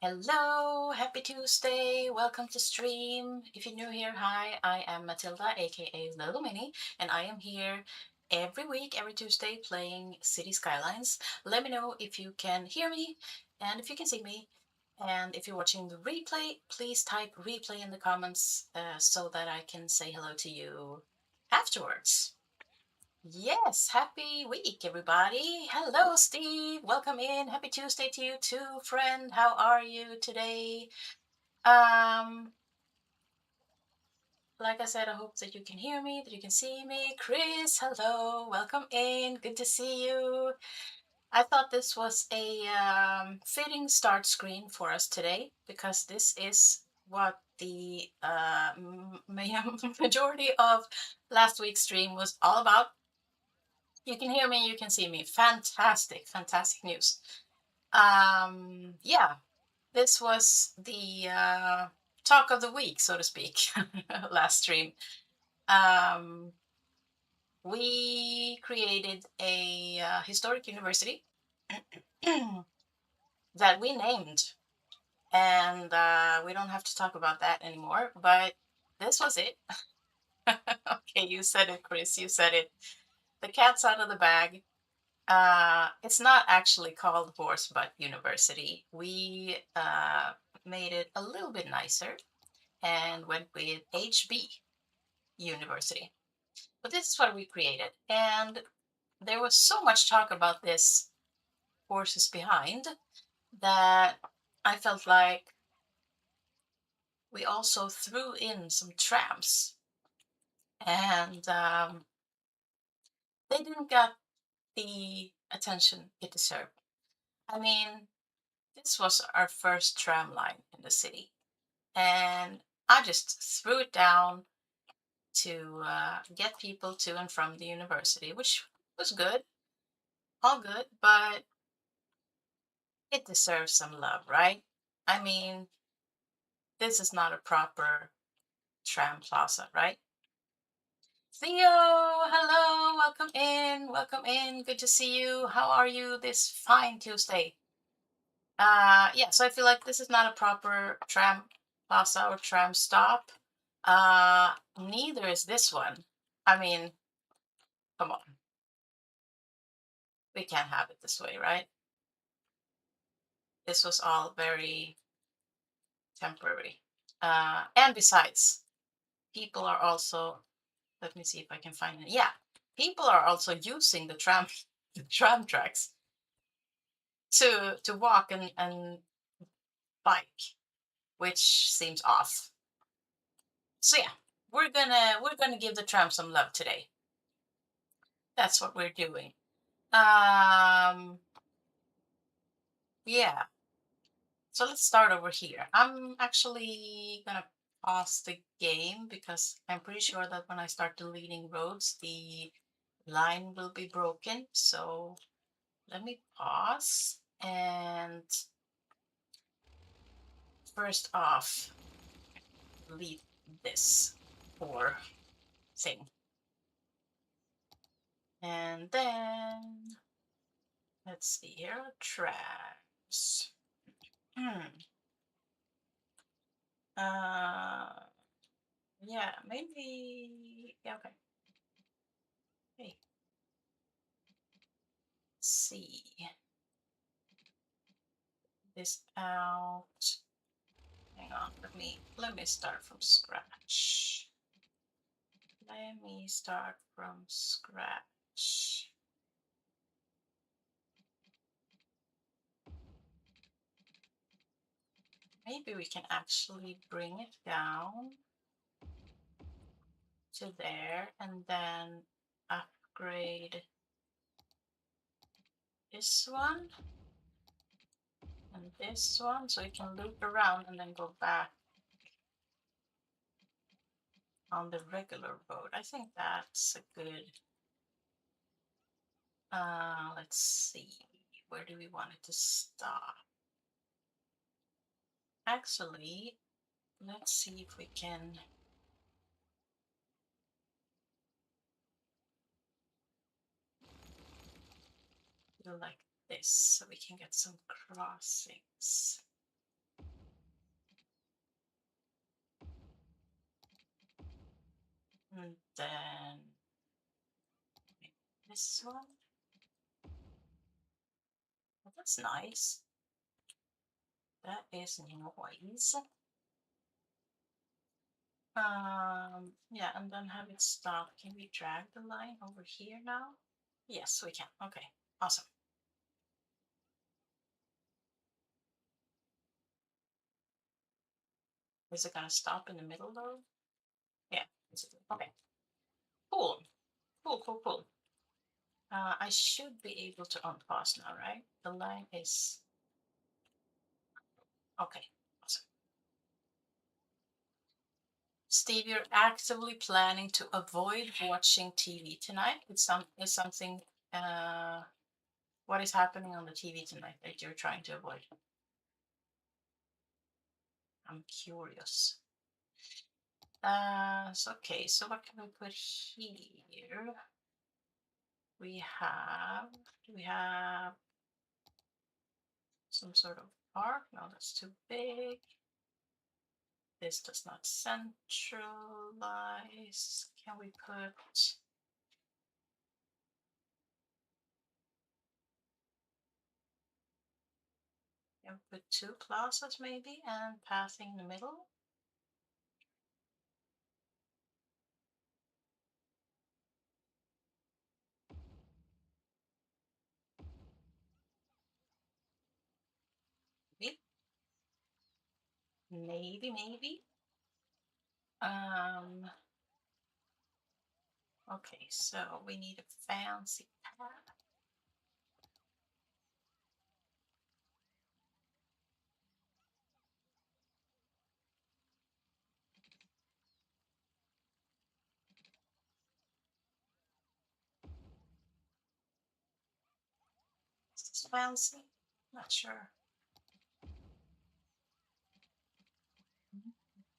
Hello, happy Tuesday. Welcome to stream. If you're new here, hi, I am Matilda, aka LilloMini, and I am here every week, every Tuesday, playing City Skylines. Let me know if you can hear me and if you can see me. And if you're watching the replay, please type replay in the comments so that I can say hello to you afterwards. Yes, happy week, everybody. Hello, Steve. Welcome in. Happy Tuesday to you too, friend. How are you today? Um, like I said, I hope that you can hear me, that you can see me. Chris, hello. Welcome in. Good to see you. I thought this was a fitting start screen for us today because this is what the majority of last week's stream was all about. You can hear me, you can see me. Fantastic, fantastic news. Yeah, this was the talk of the week, so to speak, last stream. Um, we created a historic university that we named, and we don't have to talk about that anymore, but this was it. Okay, you said it, Chris, you said it. The cat's out of the bag. It's not actually called Horse Butt University. We made it a little bit nicer and went with HB University. But this is what we created. And there was so much talk about this Horses Behind that I felt like we also threw in some trams. And they didn't get the attention it deserved. I mean, this was our first tram line in the city, and I just threw it down to get people to and from the university, which was good, all good, but it deserves some love, right? I mean, this is not a proper tram plaza, right? Theo, hello, welcome in, good to see you. How are you this fine Tuesday? Yeah, so I feel like this is not a proper tram plaza or tram stop. Neither is this one. I mean, come on. We can't have it this way, right? This was all very temporary. And besides, people are also, let me see if I can find it. Yeah, people are also using the tram the tram tracks to walk and bike, which seems off. So yeah, we're gonna give the tram some love today. That's what we're doing. Um, yeah. So let's start over here. I'm actually gonna pause the game because I'm pretty sure that when I start deleting roads, the line will be broken. So let me pause and first off, delete this poor thing. And then let's see here, tracks. Hmm. Uh, yeah, maybe. Yeah, okay. Hey, let's see this out. Hang on, let me start from scratch. Let me start from scratch. Maybe we can actually bring it down to there and then upgrade this one and this one so we can loop around and then go back on the regular road. I think that's a good, let's see, where do we want it to stop? Actually, let's see if we can do like this so we can get some crossings. And then this one. Oh, that's nice. That is noise. Yeah, and then have it stop. Can we drag the line over here now? Yes, we can. Okay, awesome. Is it gonna stop in the middle though? Yeah, okay. Cool, cool, cool, cool. I should be able to unpause now, right? The line is okay. Awesome. Steve, you're actively planning to avoid watching TV tonight. Is something. What is happening on the TV tonight that you're trying to avoid? I'm curious. So okay. So what can we put here? We have. Do we have some sort of park? No, that's too big. This does not centralize. Can we put? Can we put two plazas maybe and passing in the middle? Maybe, maybe, maybe. Okay, so we need a fancy path. Is this fancy? Not sure.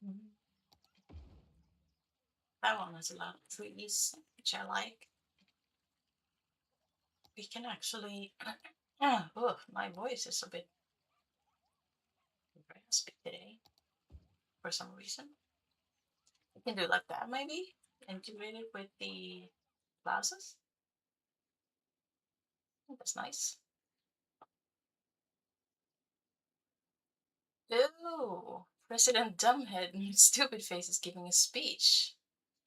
Mhm. That one has a lot of trees, which I like. We can actually. Oh, my voice is a bit raspy today for some reason. We can do like that maybe. Integrate it with the plazas. Oh, that's nice. Ooh, President Dumbhead and Stupid Face is giving a speech.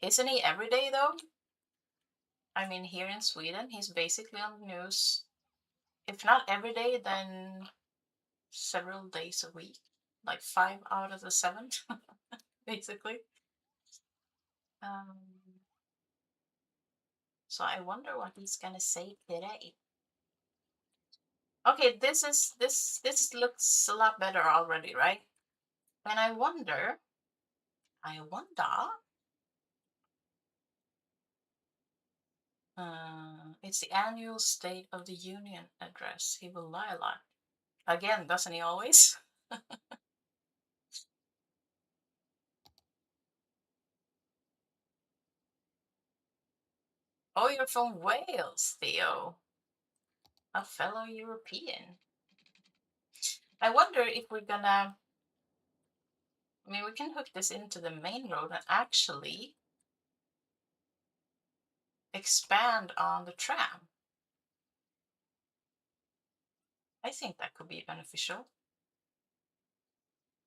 Isn't he every day though? I mean, here in Sweden, he's basically on the news. If not every day, then several days a week, like 5 out of the 7, basically. Um, so I wonder what he's gonna say today. Okay, this looks a lot better already, right? And I wonder, it's the annual State of the Union address. He will lie a lot. Again, doesn't he always? Oh, you're from Wales, Theo, a fellow European. I wonder if we're gonna, I mean, we can hook this into the main road and actually expand on the tram. I think that could be beneficial.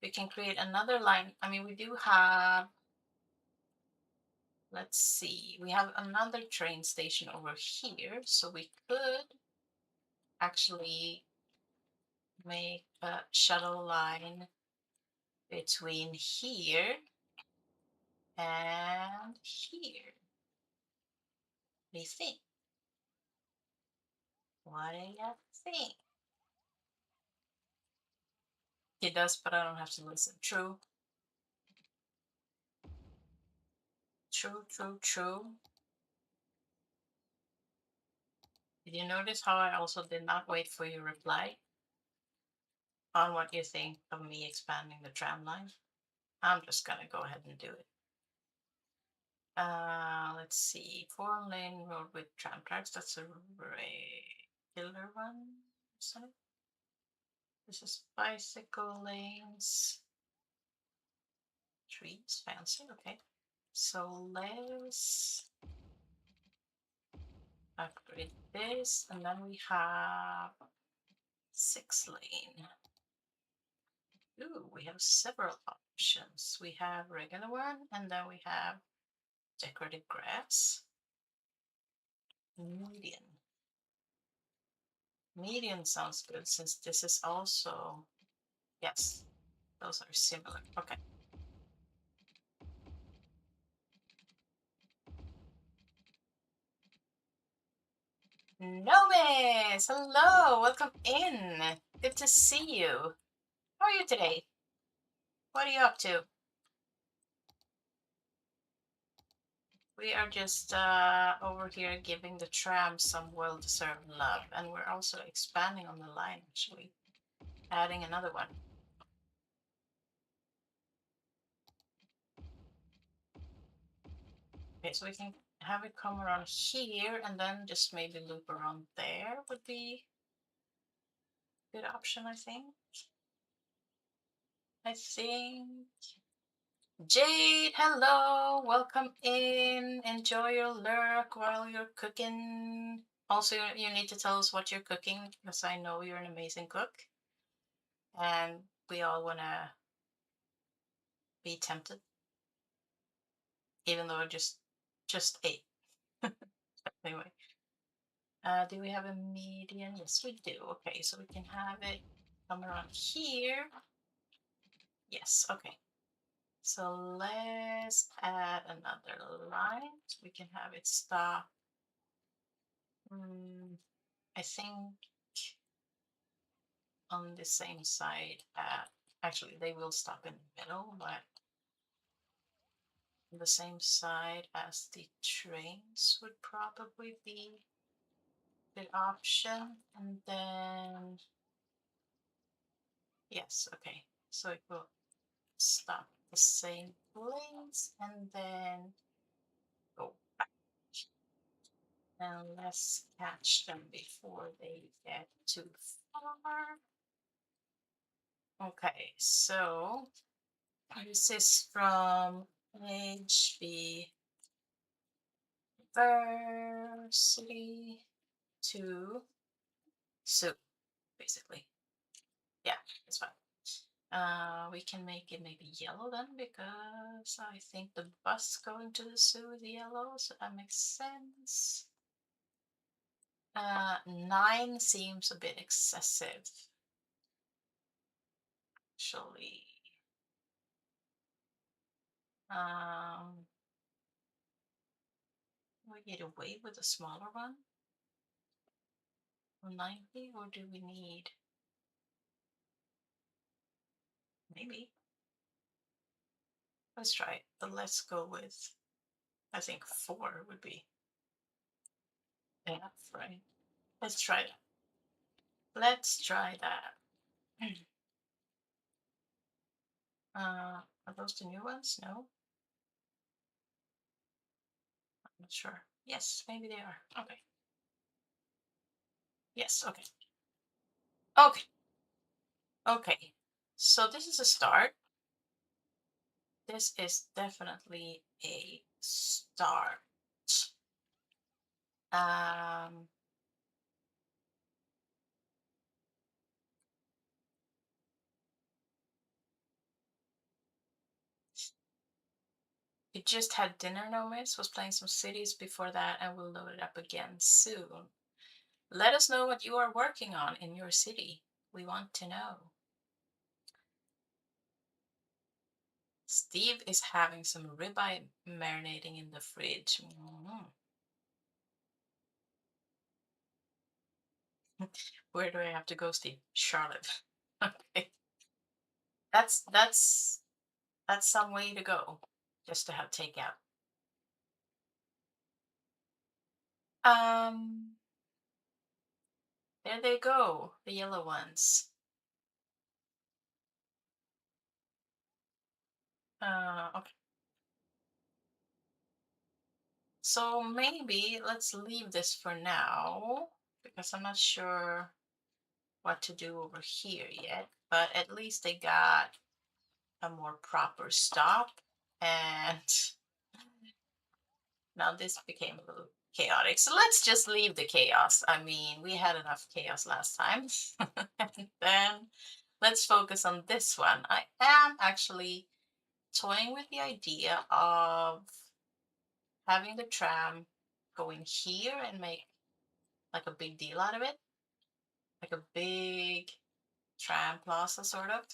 We can create another line. I mean, we do have, let's see, we have another train station over here. So we could actually make a shuttle line between here and here. What do you think? What do you think? He does, but I don't have to listen. True. True, true, true. Did you notice how I also did not wait for your reply on what you think of me expanding the tram line? I'm just gonna go ahead and do it. Let's see. 4-lane road with tram tracks. That's a regular one. So this is bicycle lanes. Trees, fancy. Okay. So let's upgrade this, and then we have 6 lane. Ooh, we have several options. We have regular one, and then we have decorative grass. Median. Median sounds good since this is also, yes, those are similar. Okay. Nomis! Hello! Welcome in! Good to see you. How are you today? What are you up to? We are just over here giving the tram some well-deserved love, and we're also expanding on the line, actually, adding another one. Okay, so we can have it come around here and then just maybe loop around there would be a good option, I think. Jade, hello, welcome in. Enjoy your lurk while you're cooking. Also, you need to tell us what you're cooking because I know you're an amazing cook, and we all want to be tempted, even though I just ate. Anyway, do we have a median? Yes, we do. Okay, so we can have it come around here. Yes, okay. So let's add another line. We can have it stop. I think on the same side. Actually, they will stop in the middle, but on the same side as the trains would probably be the option. And then, yes, okay. So it will stop the same place and then go back. And let's catch them before they get too far. Okay, so this is from HB University to soup, basically. Yeah, that's fine. We can make it maybe yellow then because I think the bus going to the zoo is yellow, so that makes sense. 9 seems a bit excessive, actually. Um, we get away with a smaller one? 90, or do we need? Maybe. Let's try it, but let's go with, I think 4 would be enough, right? Let's try that. Let's try that. Are those the new ones? No, I'm not sure. Yes, maybe they are. Okay. Yes, okay. Okay. Okay. So this is a start. This is definitely a start. Um, we just had dinner, no miss. Was playing some cities before that, and we'll load it up again soon. Let us know what you are working on in your city. We want to know. Steve is having some ribeye marinating in the fridge. Where do I have to go, Steve? Charlotte. Okay. That's some way to go. Just to have takeout. Um there they go, the yellow ones. Okay. So maybe let's leave this for now because I'm not sure what to do over here yet, but at least they got a more proper stop and Now this became a little chaotic. So let's just leave the chaos. I mean, we had enough chaos last time. And then let's focus on this one. I am actually toying with the idea of having the tram go in here and make like a big deal out of it, like a big tram plaza, sort of.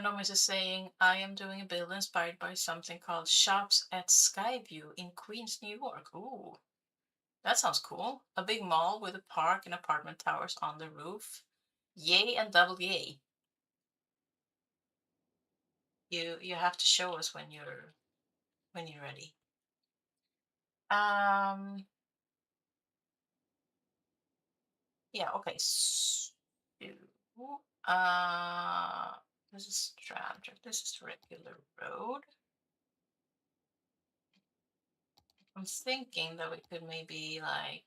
Nomis is saying, I am doing a build inspired by something called Shops at Skyview in Queens, New York. Ooh, that sounds cool. A big mall with a park and apartment towers on the roof. Yay and double yay. You have to show us when you're ready. Um yeah, okay. So, uh this is tram. This is regular road. I'm thinking that we could maybe like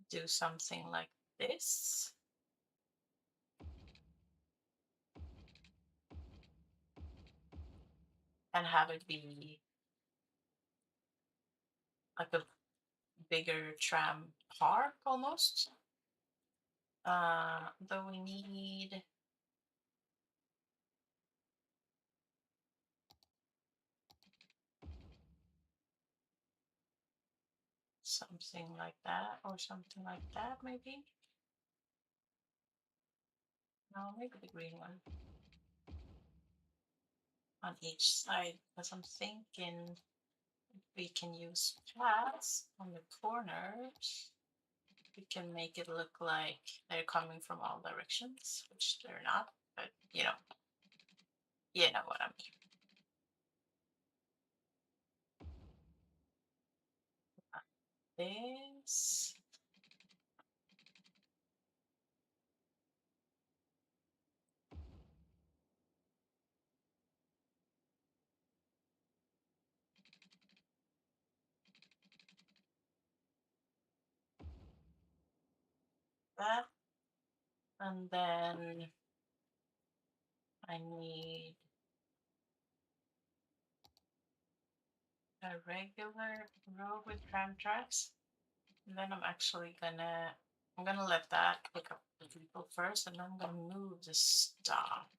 do something like this and have it be like a bigger tram park almost. Though we need something like that or something like that maybe. No, maybe the green one on each side because I'm thinking we can use paths on the corners. We can make it look like they're coming from all directions, which they're not, but you know what I mean. This, that, and then I need a regular road with tram tracks. And then I'm gonna let that pick up the people first, and then I'm gonna move the stop.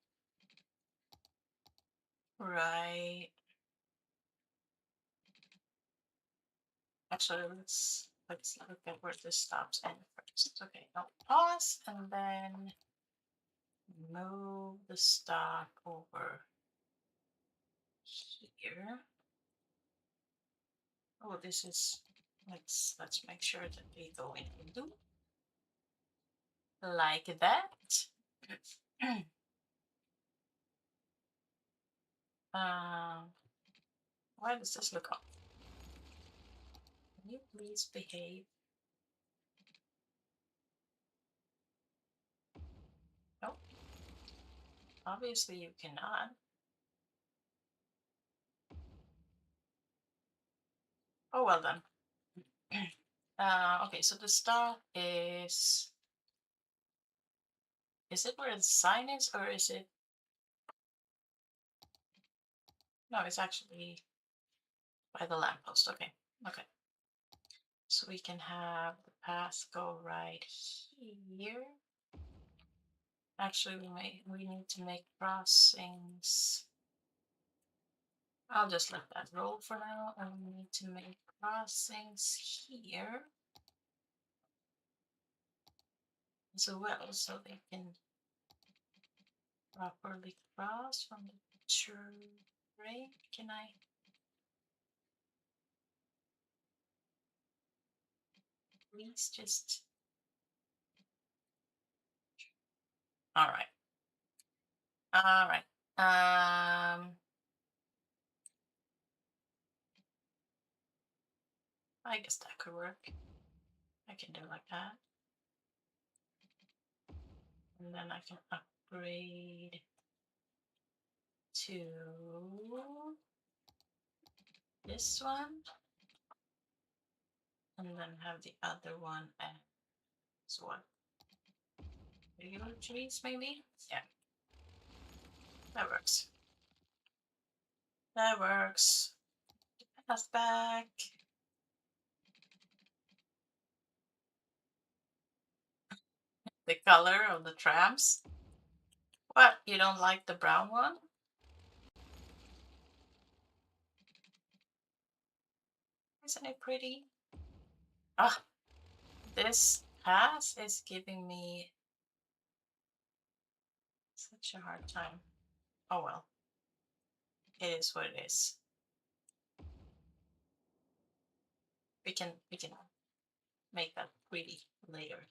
Right. Actually, let's look at where this stops in first. Okay, now pause and then move the stock over here. Oh, this is let's make sure that they go in a loop like that. um, why does this look off? Can you please behave? Nope. Obviously you cannot. Oh well then. Okay, so the stop is it where the sign is or is it no, it's actually by the lamppost. Okay. Okay. So we can have the path go right here. Actually we need to make crossings. I'll just let that roll for now, and we need to make crossings here as well so they can properly cross from the train. Can I please just all right. All right. I guess that could work. I can do like that. And then I can upgrade to this one. And then have the other one as what? Regular trees, maybe? Yeah, that works. That works. Pass back. The color of the trams. What? You don't like the brown one? Isn't it pretty? Ah, this pass is giving me such a hard time. Oh well, it is what it is. We can make that pretty later.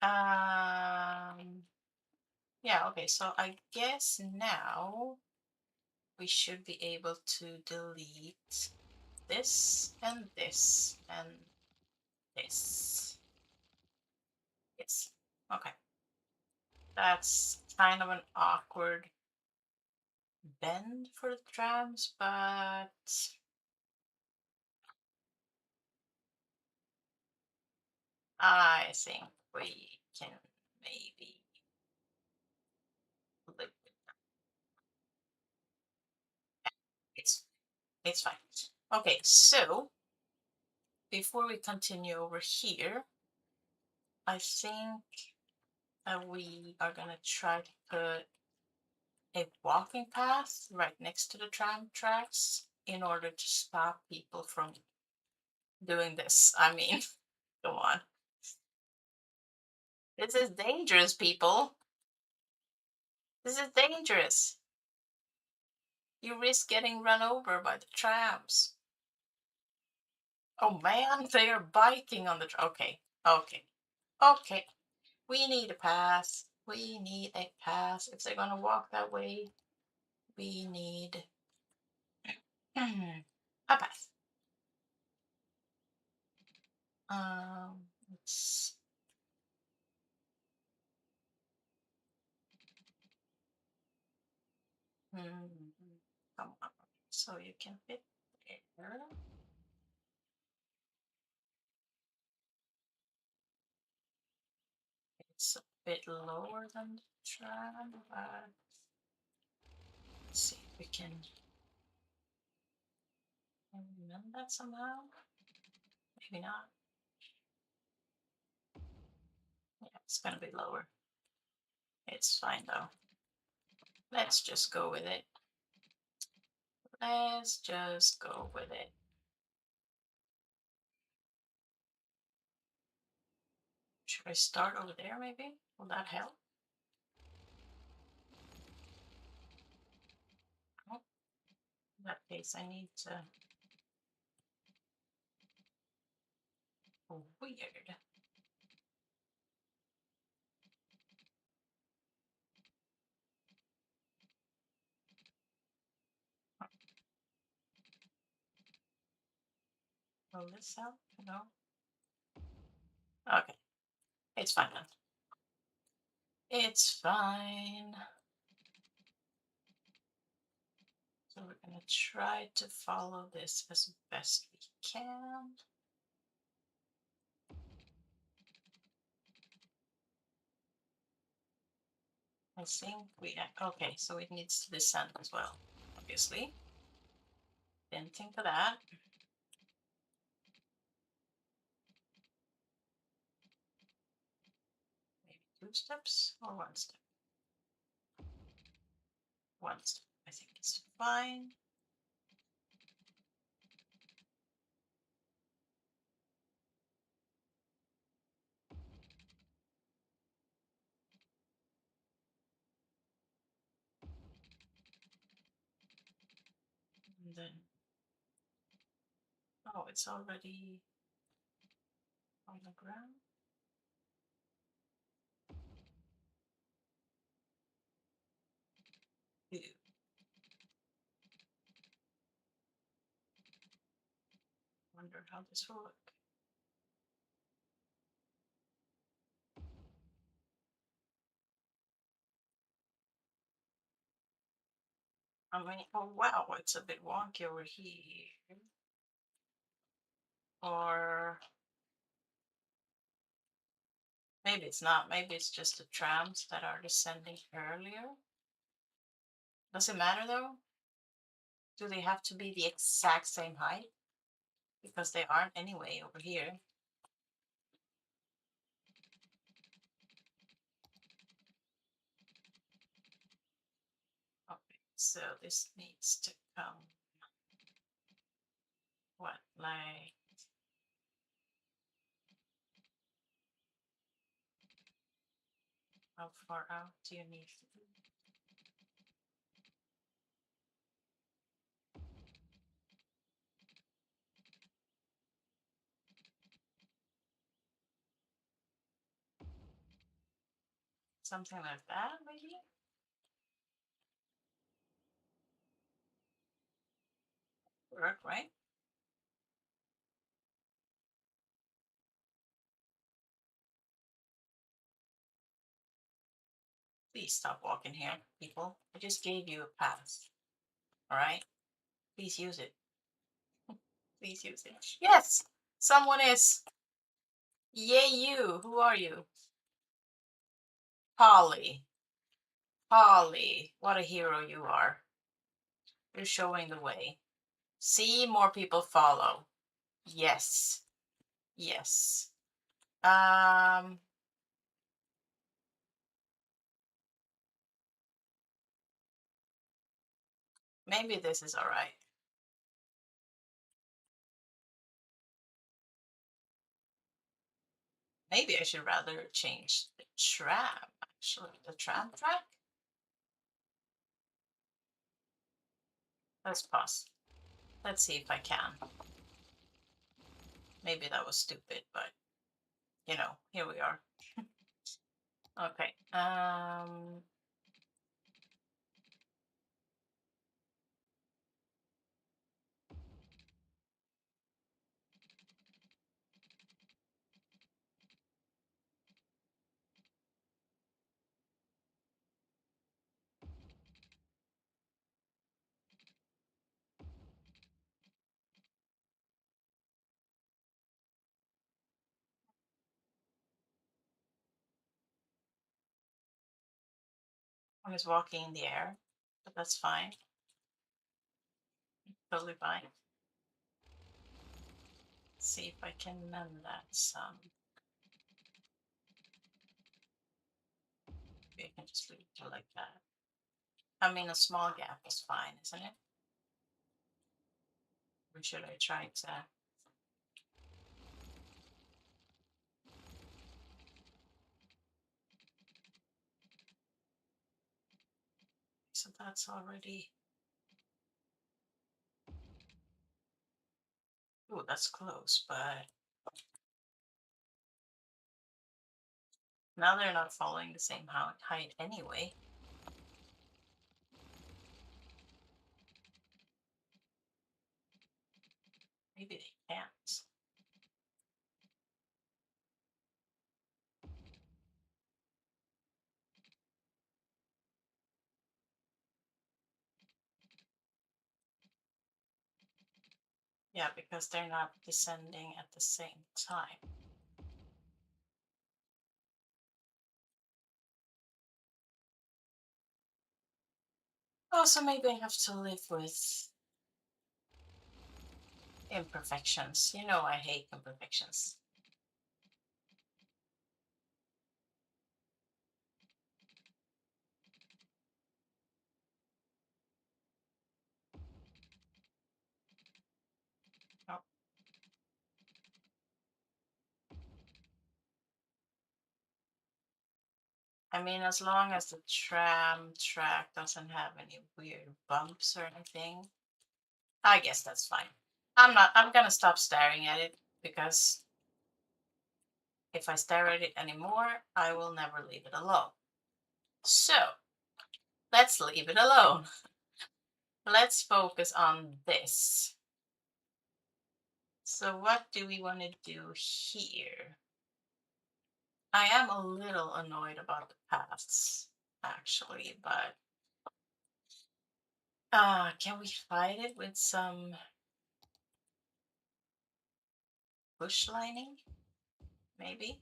Um, yeah, okay, so I guess now we should be able to delete this and this and this. Yes. Okay. That's kind of an awkward bend for the trams, but I think we can maybe live with it's it's fine. Okay, so before we continue over here, I think that we are gonna try to put a walking path right next to the tram tracks in order to stop people from doing this. I mean, come on. This is dangerous, people. This is dangerous. You risk getting run over by the trams. Oh man, they are biking on the okay, okay, okay. We need a pass. We need a pass. If they're gonna walk that way, we need a pass. Let's come on. So you can fit there. It's a bit lower than the tram, but let's see if we can amend that somehow. Maybe not. Yeah, it's gonna be lower. It's fine though. Let's just go with it. Let's just go with it. Should I start over there maybe? Will that help? Oh, in that case, I need to. Oh, weird. Will this help? No. Okay, it's fine then. It's fine. So we're gonna try to follow this as best we can. I think we, okay, so it needs to descend as well, obviously. Didn't think of that. Maybe 2 steps or 1 step. 1 step, I think it's fine. And then, oh, it's already on the ground. Ew. Wonder how this will look. I mean, oh wow, it's a bit wonky over here. Or maybe it's not. Maybe it's just the trams that are descending earlier. Does it matter though? Do they have to be the exact same height? Because they aren't anyway over here. Okay, so this needs to come, what, like, how far out do you need to be? Something like that, maybe? Work, right? Please stop walking here, people. I just gave you a pass. All right? Please use it. Please use it. Yes! Someone is. Yay, you. Who are you? Polly. Polly. What a hero you are. You're showing the way. See, more people follow. Yes. Yes. Um, Maybe this is all right. Maybe I should rather change the tram, actually. The tram track? Let's pause. Let's see if I can. Maybe that was stupid, but here we are. Okay. I was walking in the air, but that's fine. Totally fine. Let's see if I can mend that some. Maybe I can just leave it like that. I mean, a small gap is fine, isn't it? Or should I try to? So that's already. Oh, that's close, but now they're not following the same height anyway. Maybe they can't. Yeah, because they're not descending at the same time. Oh, so maybe I have to live with imperfections. I hate imperfections. Oh, I mean, as long as the tram track doesn't have any weird bumps or anything, I guess that's fine. I'm gonna stop staring at it because if I stare at it anymore, I will never leave it alone. So let's leave it alone. Let's focus on this. So what do we want to do here? I am a little annoyed about the paths, actually, but can we fight it with some bush lining? Maybe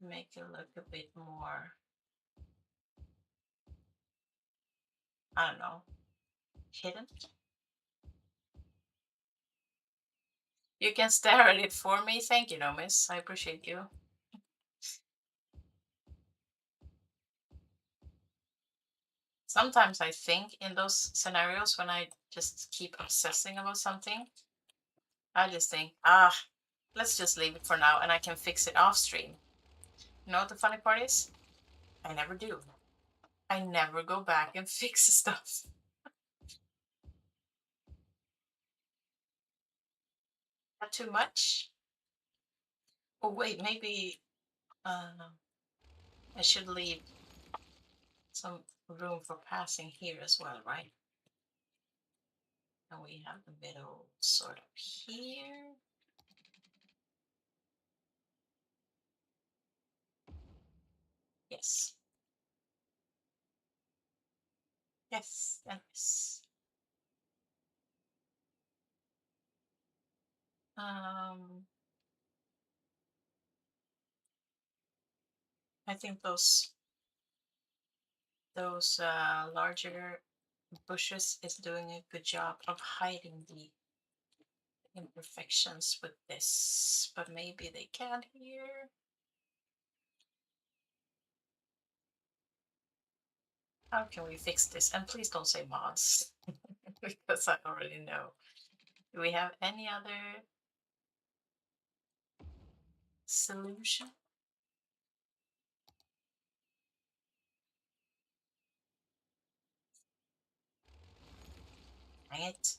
to make it look a bit more, I don't know, hidden. You can stare at it for me. Thank you, no, miss. I appreciate you. Sometimes I think in those scenarios when I just keep obsessing about something, I just think, let's just leave it for now and I can fix it off stream. You know what the funny part is? I never do. I never go back and fix stuff. Not too much? Oh, wait, maybe I should leave some room for passing here as well, right? And we have the middle sort of here. Yes. Yes, and yes. Um, I think those larger bushes is doing a good job of hiding the imperfections with this, but maybe they can't hear. How can we fix this? And please don't say mods, because I already know. Do we have any other solution? Dang it.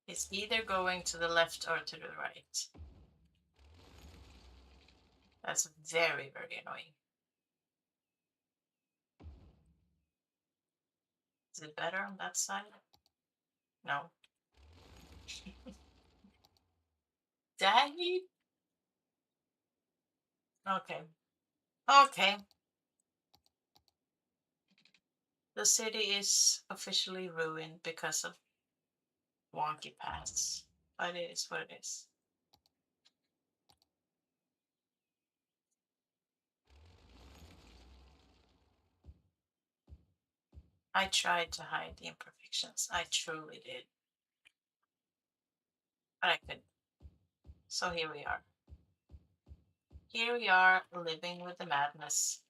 It's either going to the left or to the right. That's very, very annoying. Is it better on that side? No. Dang it. Okay. Okay. The city is officially ruined because of wonky paths. But it is what it is. I tried to hide the imperfections. I truly did. But I couldn't. So here we are. Here we are living with the madness.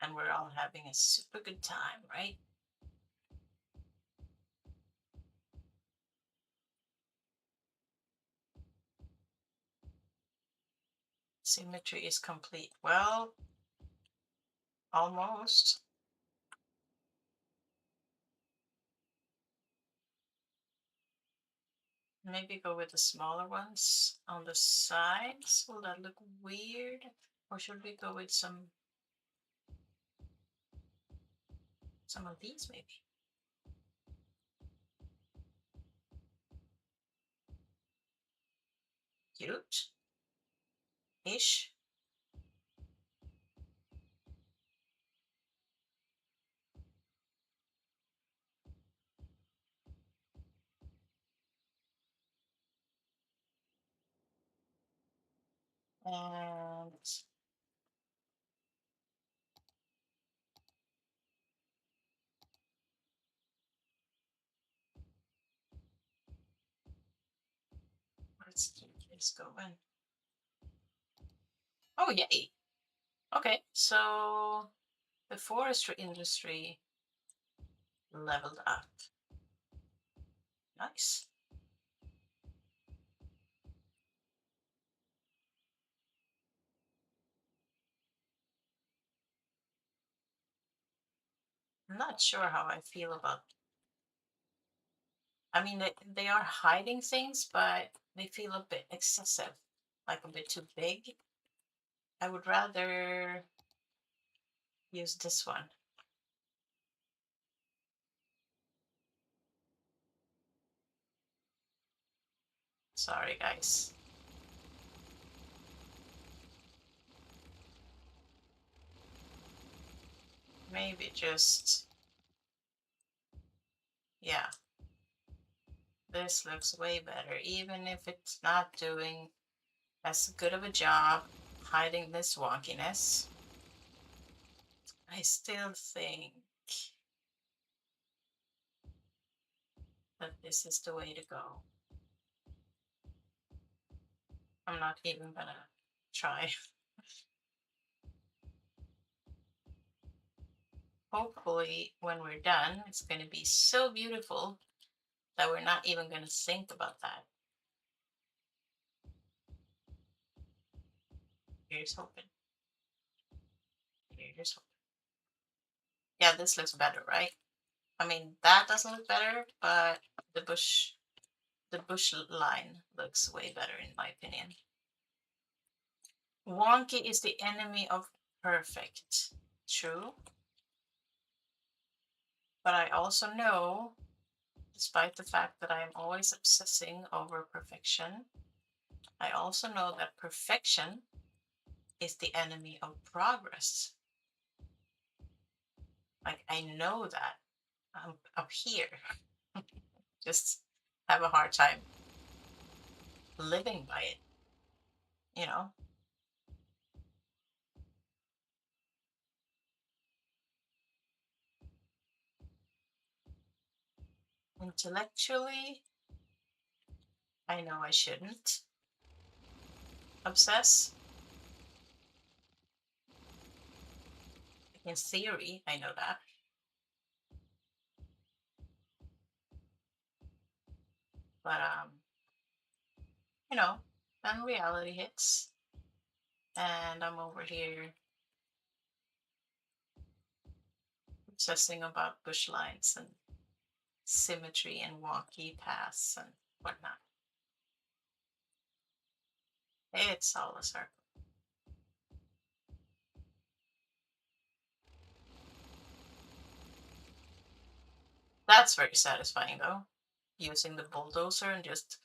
And we're all having a super good time, right? Symmetry is complete. Well, almost. Maybe go with the smaller ones on the sides. Will that look weird? Or should we go with some of these maybe? Cute. Ish. And let's keep this going. Oh, yay. Okay, so the forestry industry leveled up. Nice. I'm not sure how I feel about. I mean, they are hiding things, but they feel a bit excessive, like a bit too big. I would rather use this one. Sorry, guys. Maybe just, yeah, this looks way better, even if it's not doing as good of a job hiding this wonkiness, I still think that this is the way to go. I'm not even gonna try. Hopefully, when we're done, it's gonna be so beautiful that we're not even gonna think about that. Here's hoping. Here's hoping. Yeah, this looks better, right? I mean, that doesn't look better, but the bush line looks way better in my opinion. Wonky is the enemy of perfect. True. But I also know, despite the fact that I am always obsessing over perfection, I also know that perfection is the enemy of progress. Like, I know that. I'm up here. Just have a hard time living by it, you know? Intellectually, I know I shouldn't obsess. In theory, I know that. But, you know, then reality hits, and I'm over here obsessing about bush lines and symmetry and wonky paths and whatnot. It's all a circle. That's very satisfying, though. Using the bulldozer and just.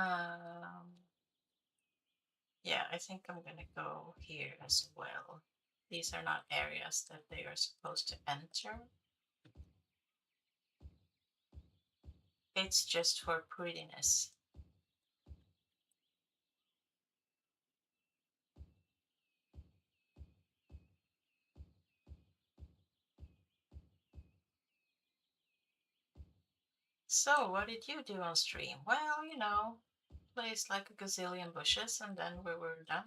Um, yeah, I think I'm gonna go here as well. These are not areas that they are supposed to enter. It's just for prettiness. So, what did you do on stream? Well, placed like a gazillion bushes and then we were done.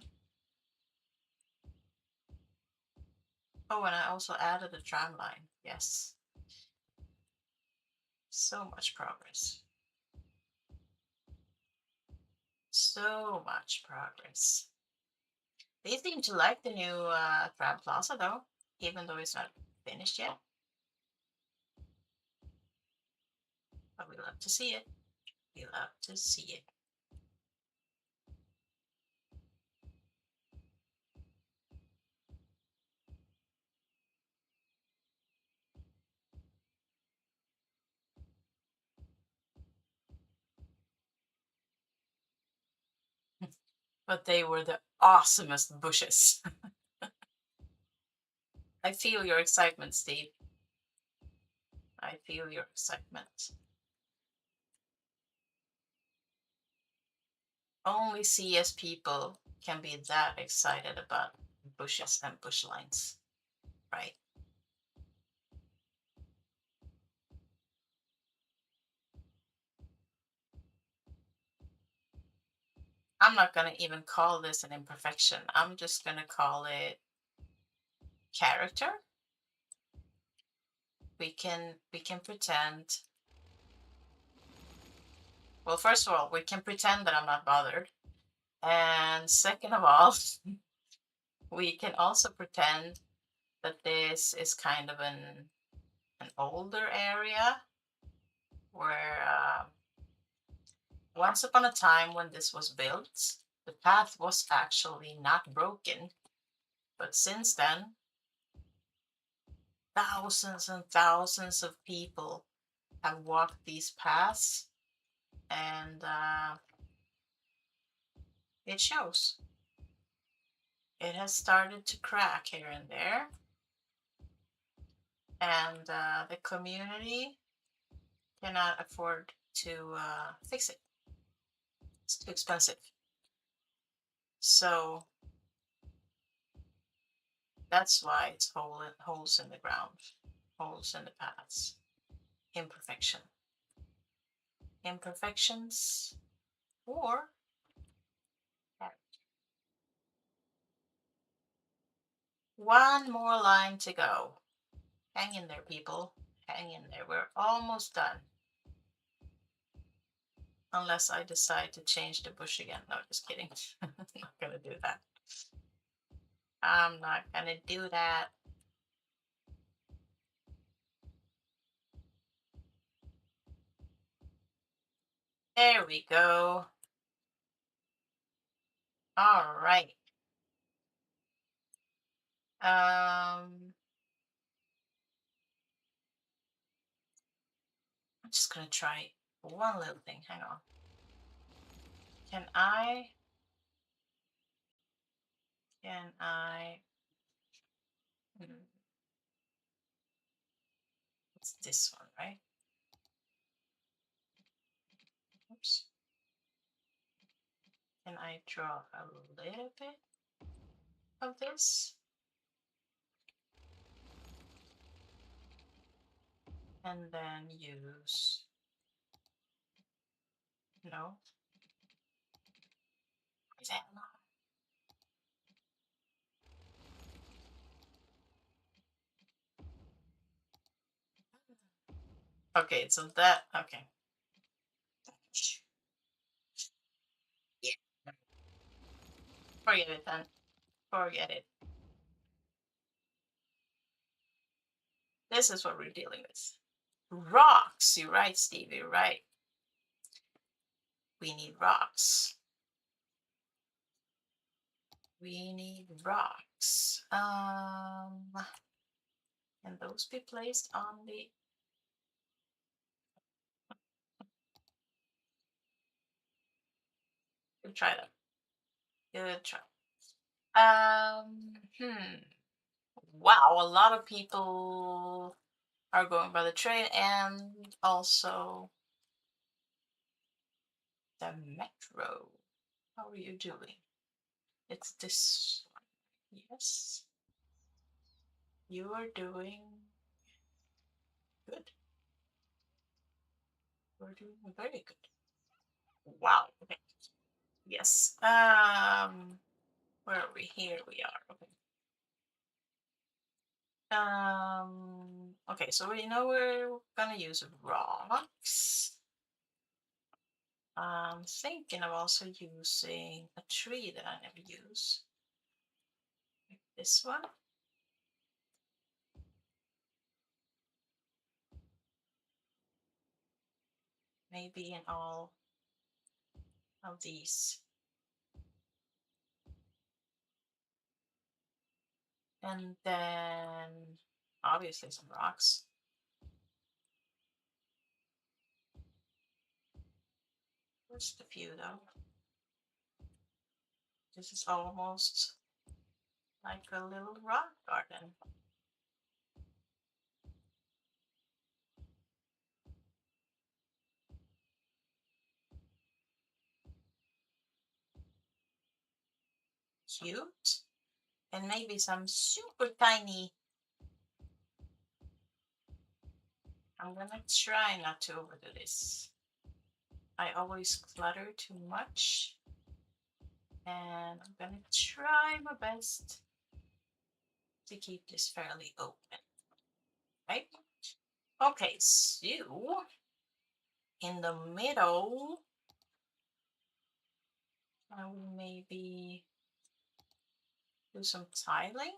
Oh, and I also added a tram line. Yes. So much progress. So much progress. They seem to like the new tram plaza though, even though it's not finished yet. But we love to see it. We love to see it. But they were the awesomest bushes. I feel your excitement, Steve. I feel your excitement. Only CS people can be that excited about bushes and bush lines, right? I'm not gonna even call this an imperfection. I'm just gonna call it character. We can pretend. Well, first of all, we can pretend that I'm not bothered. And second of all, we can also pretend that this is kind of an older area where once upon a time when this was built, the path was actually not broken. But since then, thousands and thousands of people have walked these paths, and it shows. It has started to crack here and there, and the community cannot afford to fix it. It's too expensive. So that's why it's holes in the ground, holes in the paths, imperfections, or one more line to go. Hang in there, people. Hang in there. We're almost done. Unless I decide to change the bush again. No, just kidding. I'm not gonna do that. I'm not gonna do that. There we go. All right. I'm just gonna try one little thing. Hang on. Can I? Can I? Hmm, it's this one, right? Oops. Can I draw a little bit of this? And then use, no, is that not? Okay, so that, okay. Yeah. Forget it then. Forget it. This is what we're dealing with. Rocks. You're right, Steve. You're right. We need rocks. We need rocks. Can those be placed on the? Good try that. Good try. Hmm. Wow, a lot of people are going by the train and also the metro. How are you doing? It's this one. Yes, you are doing good. You're doing very good. Wow. Okay. Yes. Where are we? Here we are. Okay. Okay, so we know we're gonna use rocks. I'm thinking of also using a tree that I never use. Like this one. Maybe in all of these. And then obviously some rocks. Just a few though. This is almost like a little rock garden. Cute. And maybe some super tiny. I'm gonna try not to overdo this. I always clutter too much. And I'm gonna try my best to keep this fairly open. Right? Okay, so in the middle, I will maybe do some tiling.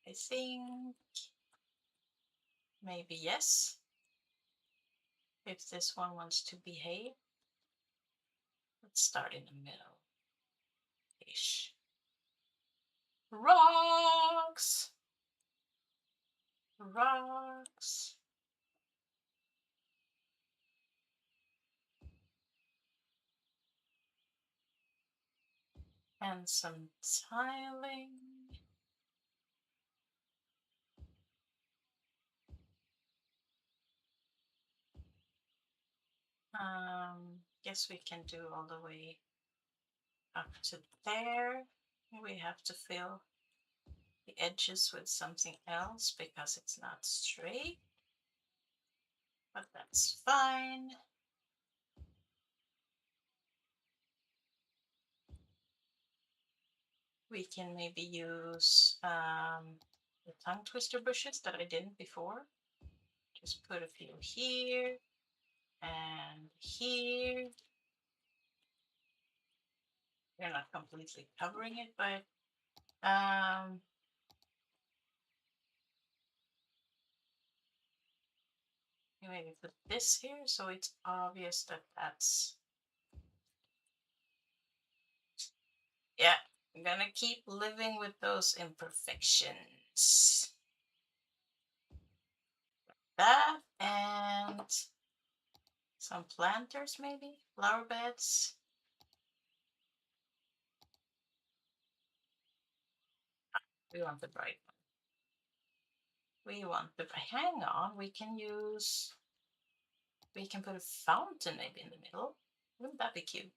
I think Maybe yes. If this one wants to behave, let's start in the middle ish. Rocks! Rocks! And some tiling. Guess we can do all the way up to there. We have to fill the edges with something else because it's not straight, but that's fine. We can maybe use the tongue twister bushes that I didn't before. Just put a few here and here. They're not completely covering it, but maybe put this here so it's obvious that that's, yeah, I'm gonna keep living with those imperfections. That and some planters, maybe flower beds. We want the bright one. We want the, hang on, we can put a fountain maybe in the middle. Wouldn't that be cute?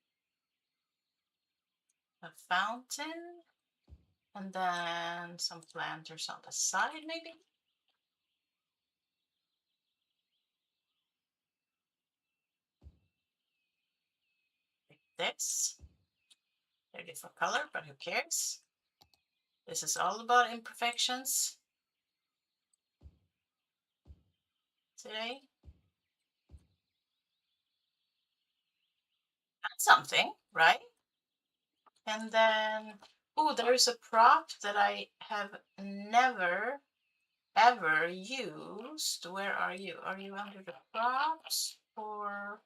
A fountain and then some planters on the side maybe. Like this. They're different color, but who cares? This is all about imperfections today. That's something, right? And then, oh, there's a prop that I have never ever used. Where are you? Are you under the props or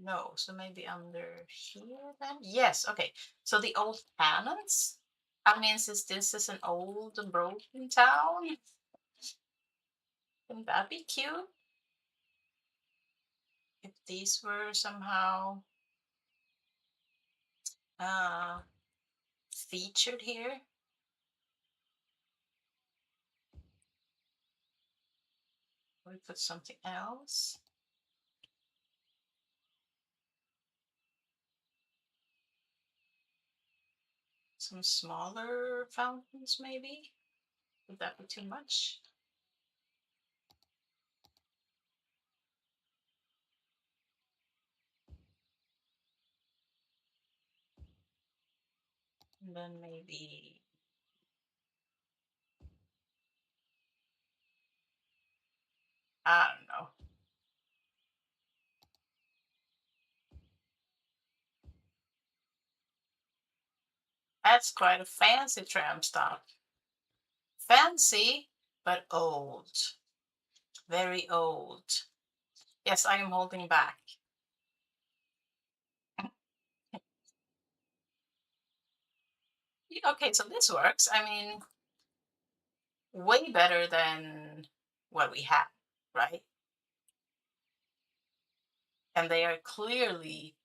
no? So maybe under here then? Yes, okay. So the old cannons. I mean, since this is an old and broken town, wouldn't that be cute? If these were somehow featured here. We put something else. Some smaller fountains, maybe? Would that be too much? And then maybe I don't know. That's quite a fancy tram stop. Fancy, but old. Very old. Yes, I am holding back. Okay, so this works. I mean, way better than what we had, right? And they are clearly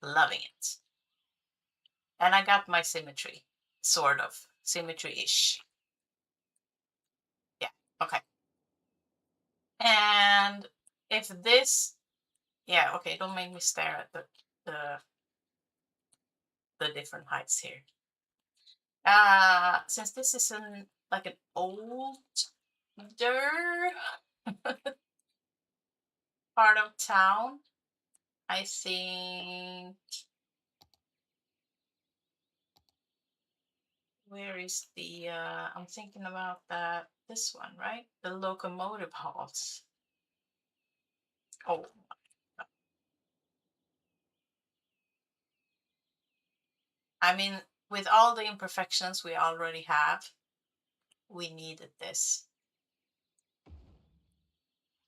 loving it. And I got my symmetry, sort of symmetry-ish. Yeah, okay. And if this, yeah, okay, don't make me stare at the the different heights here. Since this is like an older part of town, I think, where is the I'm thinking about that, this one, right? The locomotive halls. Oh, I mean, with all the imperfections we already have, We needed this.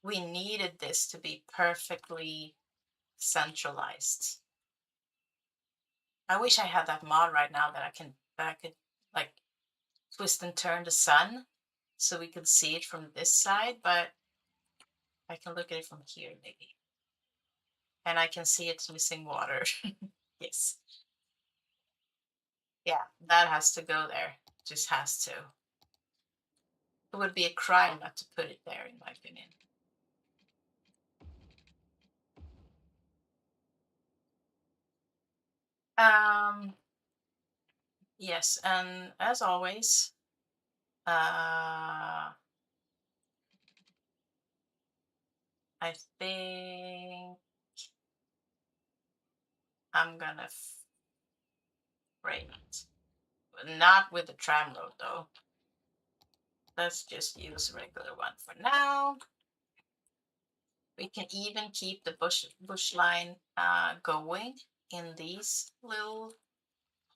We needed this to be perfectly centralized. I wish I had that mod right now that I could like twist and turn the sun so we could see it from this side, but I can look at it from here maybe. And I can see it's missing water. Yes. Yeah, that has to go there. Just has to. It would be a crime not to put it there, in my opinion. Um, yes, and as always, I think I'm gonna frame it. Not with the tram load though. Let's just use a regular one for now. We can even keep the bush line going in these little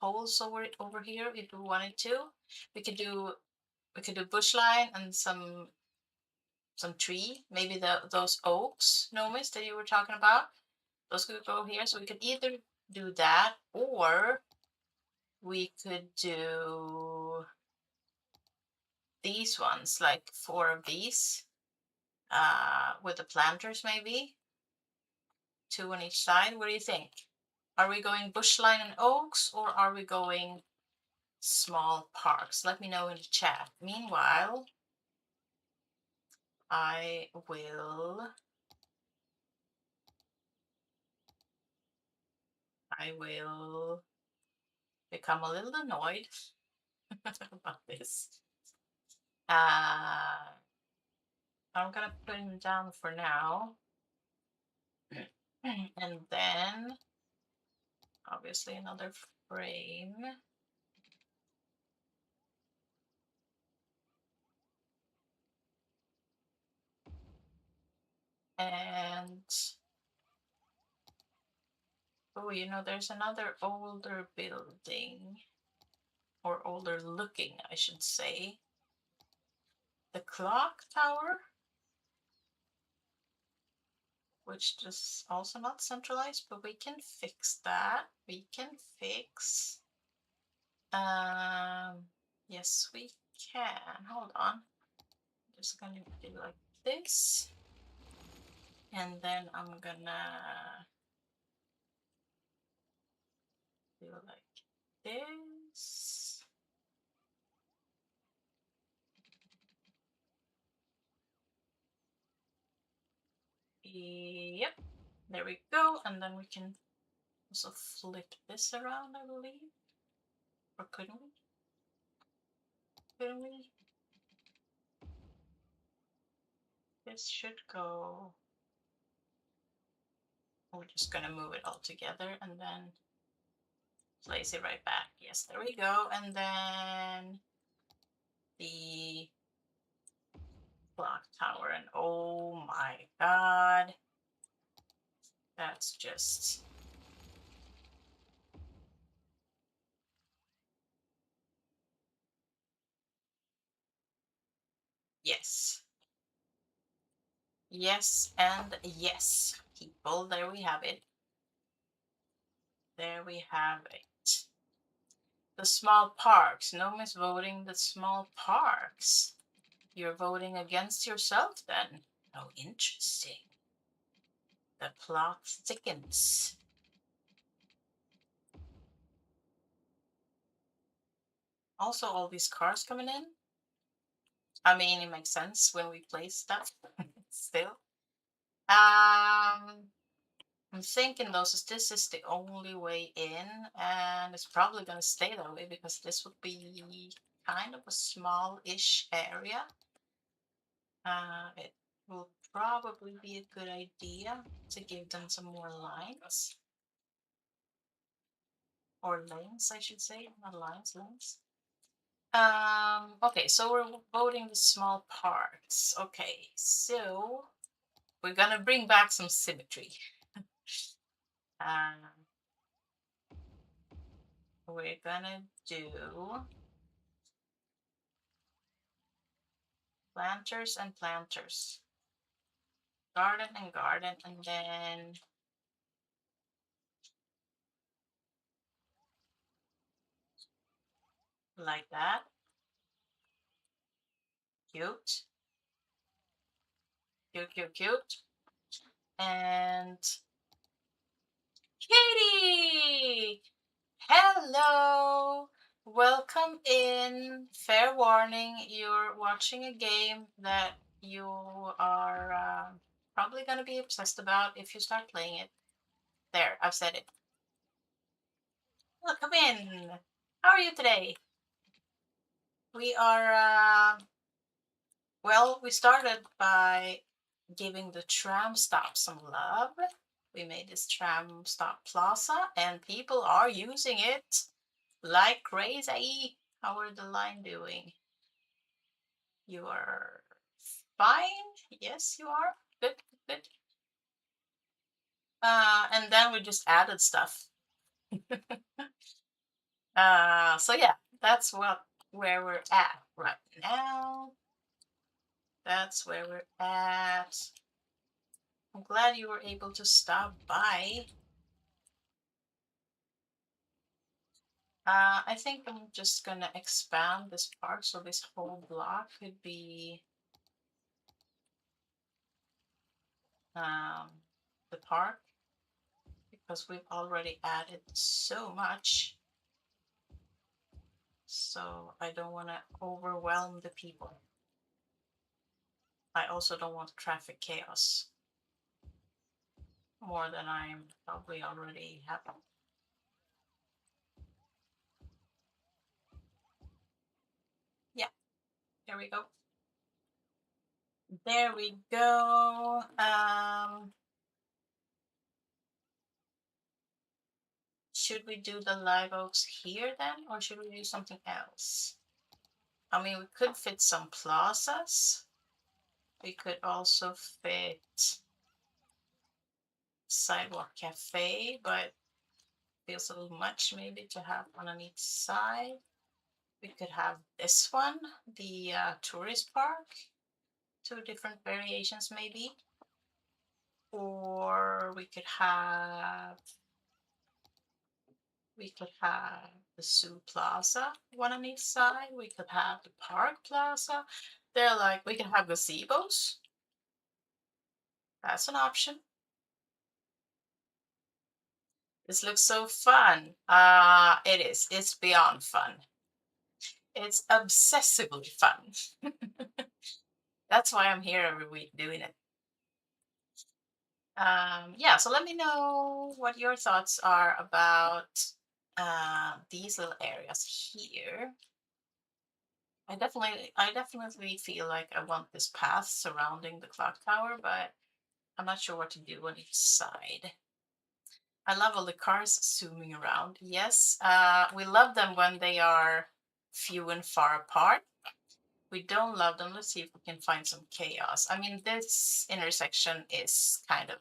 holes over here if we wanted to. We could do bush line and some tree, maybe those oaks, Nomis, that you were talking about. Those could go here. So we could either do that, or we could do these ones, like 4 of these, with the planters maybe, 2 on each side. What do you think? Are we going bushline and oaks, or are we going small parks? Let me know in the chat. Meanwhile, I will become a little annoyed about this. I'm gonna put him down for now. And then obviously another frame. And oh, you know, there's another older building, or older looking, I should say. The clock tower, which is also not centralized, but we can fix that. We can fix. Yes, we can. Hold on. I'm just gonna do like this. And then I'm gonna do like this. Yep, there we go. And then we can also flip this around, I believe. Or couldn't we? Couldn't we? This should go. We're just gonna move it all together and then place it right back. Yes, there we go. And then the clock tower. And oh my god, that's just. Yes. Yes and yes, people. There we have it. There we have it. The small parks. No misvoting the small parks. You're voting against yourself then. Oh, interesting. The plot thickens. Also, all these cars coming in. I mean, it makes sense when we place stuff. Still. I'm thinking though, since this is the only way in, and it's probably gonna stay that way because this would be kind of a small-ish area. It will probably be a good idea to give them some more lines. Or lanes, I should say, not lines, lanes. Okay, so we're voting the small parts. Okay, so we're gonna bring back some symmetry. um, we're gonna do Planters and planters. Garden and garden, and then like that. Cute. Cute, cute, cute. And Katie! Hello! Welcome in. Fair warning, you're watching a game that you are probably going to be obsessed about if you start playing it. There, I've said it. Welcome in. How are you today? We are, well, we started by giving the tram stop some love. We made this tram stop plaza, and people are using it like crazy. How are the line doing? You are fine. Yes, you are. Good, good. And then we just added stuff. So yeah, that's where we're at right now. That's where we're at. I'm glad you were able to stop by. I think I'm just gonna expand this park so this whole block could be um, the park because we've already added so much. So I don't want to overwhelm the people. I also don't want traffic chaos more than I'm probably already having. Yeah, there we go. There we go. Should we do the live oaks here then, or should we do something else? I mean, we could fit some plazas. We could also fit sidewalk cafe, but feels a little much maybe to have one on each side. We could have this one, the tourist park, two different variations maybe. Or we could have the Zoo Plaza, one on each side. We could have the Park Plaza. They're like, we can have gazebos. That's an option. This looks so fun. It is. It's beyond fun. It's obsessively fun. That's why I'm here every week doing it. Yeah, so let me know what your thoughts are about these little areas here. I definitely feel like I want this path surrounding the clock tower, but I'm not sure what to do on each side. I love all the cars zooming around. Yes, we love them when they are few and far apart. We don't love them. Let's see if we can find some chaos. I mean, this intersection is kind of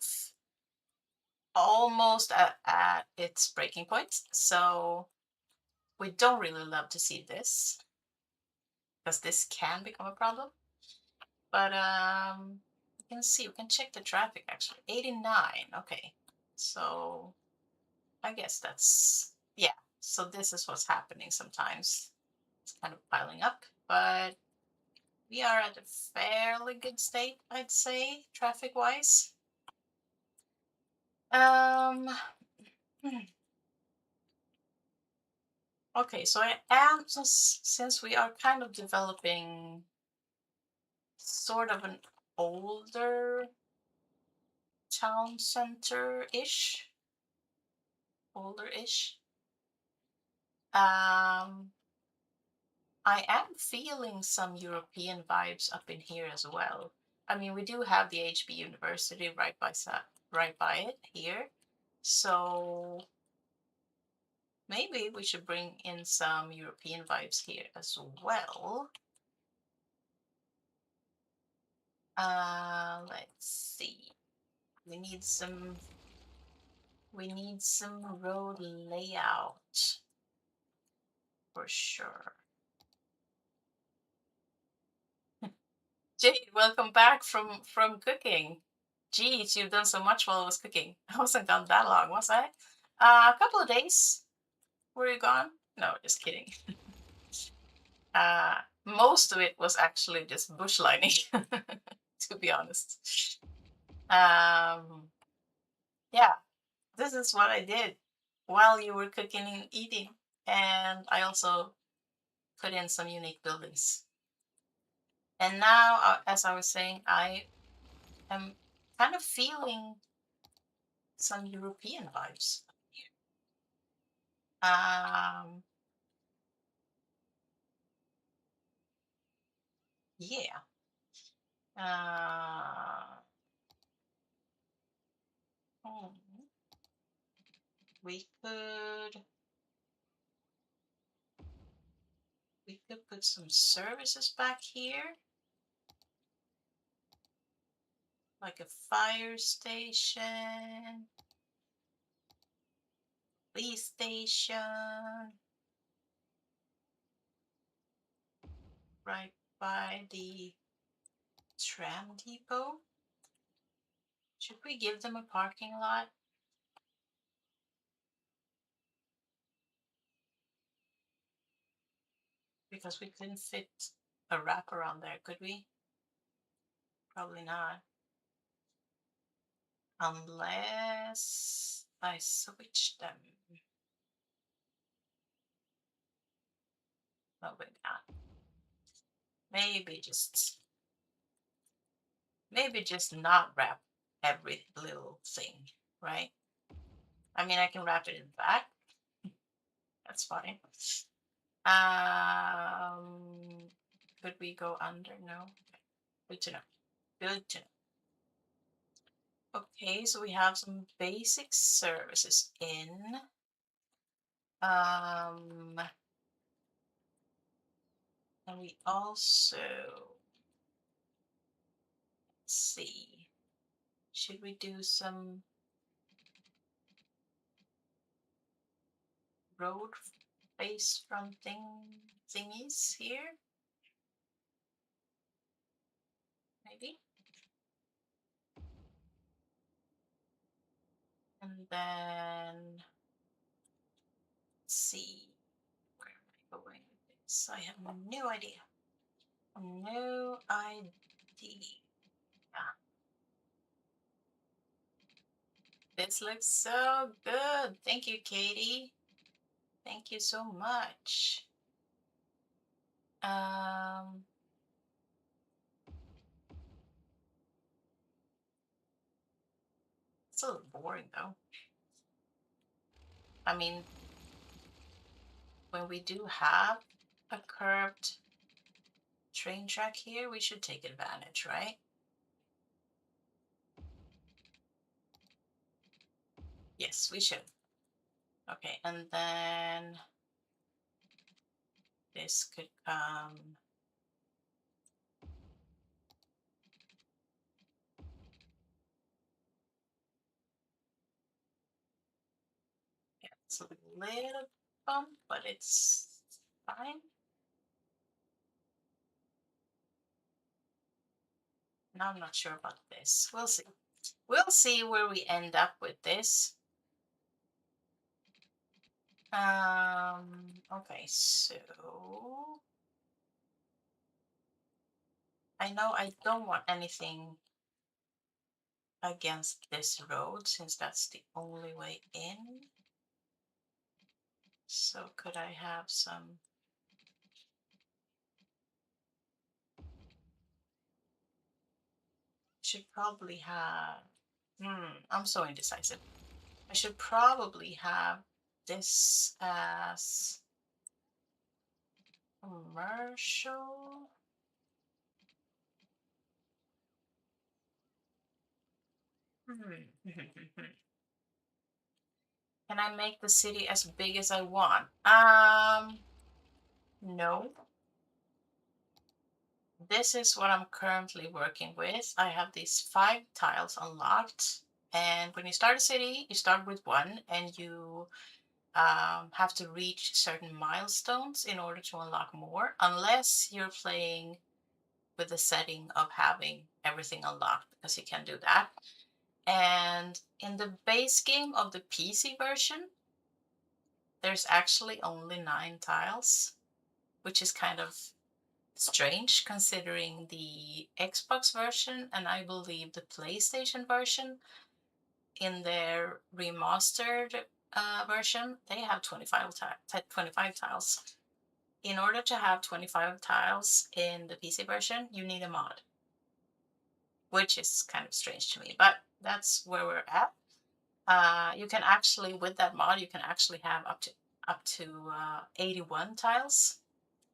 almost at its breaking point. So we don't really love to see this because this can become a problem. But you can see, we can check the traffic actually. 89. Okay. So I guess that's, yeah. So this is what's happening sometimes. It's kind of piling up, but we are at a fairly good state, I'd say, traffic wise. Um, okay, so I am, since we are kind of developing sort of an older town center-ish, older-ish. I am feeling some European vibes up in here as well. I mean, we do have the HB University right by it here, so maybe we should bring in some European vibes here as well. Let's see. We need some road layout for sure. Jade, welcome back from cooking. Geez, you've done so much while I was cooking. I wasn't gone that long, was I? A couple of days. Were you gone? No, just kidding. Most of it was actually just bush lining, to be honest. Um, yeah, this is what I did while you were cooking and eating, and I also put in some unique buildings. And now, as I was saying, I am kind of feeling some European vibes. Um, yeah. Uh, hmm, we could put some services back here, like a fire station, police station, right by the tram depot. Should we give them a parking lot? Because we couldn't fit a wrap around there, could we? Probably not. Unless I switch them. Probably not. Maybe just not wrap every little thing, right? I mean, I can wrap it in the back. That's fine. Um, could we go under? No. Good to know. Good to know. Okay, so we have some basic services in. Um, and we also, let's see, should we do some road face fronting thingies here? Maybe. And then let's see, where am I going with this? I have no idea. No idea. This looks so good. Thank you, Katie. Thank you so much. Um, it's a little boring though. I mean, when we do have a curved train track here, we should take advantage, right? Yes, we should. Okay, and then this could come. Yeah, it's a little bump, but it's fine. Now I'm not sure about this. We'll see. We'll see where we end up with this. Okay, so I know I don't want anything against this road since that's the only way in. So could I have some? Should probably have. I'm so indecisive. I should probably have this as commercial. Can I make the city as big as I want? No. This is what I'm currently working with. I have these 5 tiles unlocked. And when you start a city, you start with one and you have to reach certain milestones in order to unlock more, unless you're playing with the setting of having everything unlocked because you can do that. And in the base game of the PC version, there's actually only 9 tiles, which is kind of strange considering the Xbox version and I believe the PlayStation version in their remastered version, they have 25 tiles. In order to have 25 tiles in the PC version, you need a mod, which is kind of strange to me, but that's where we're at. You can actually, with that mod, you can actually have up to 81 tiles.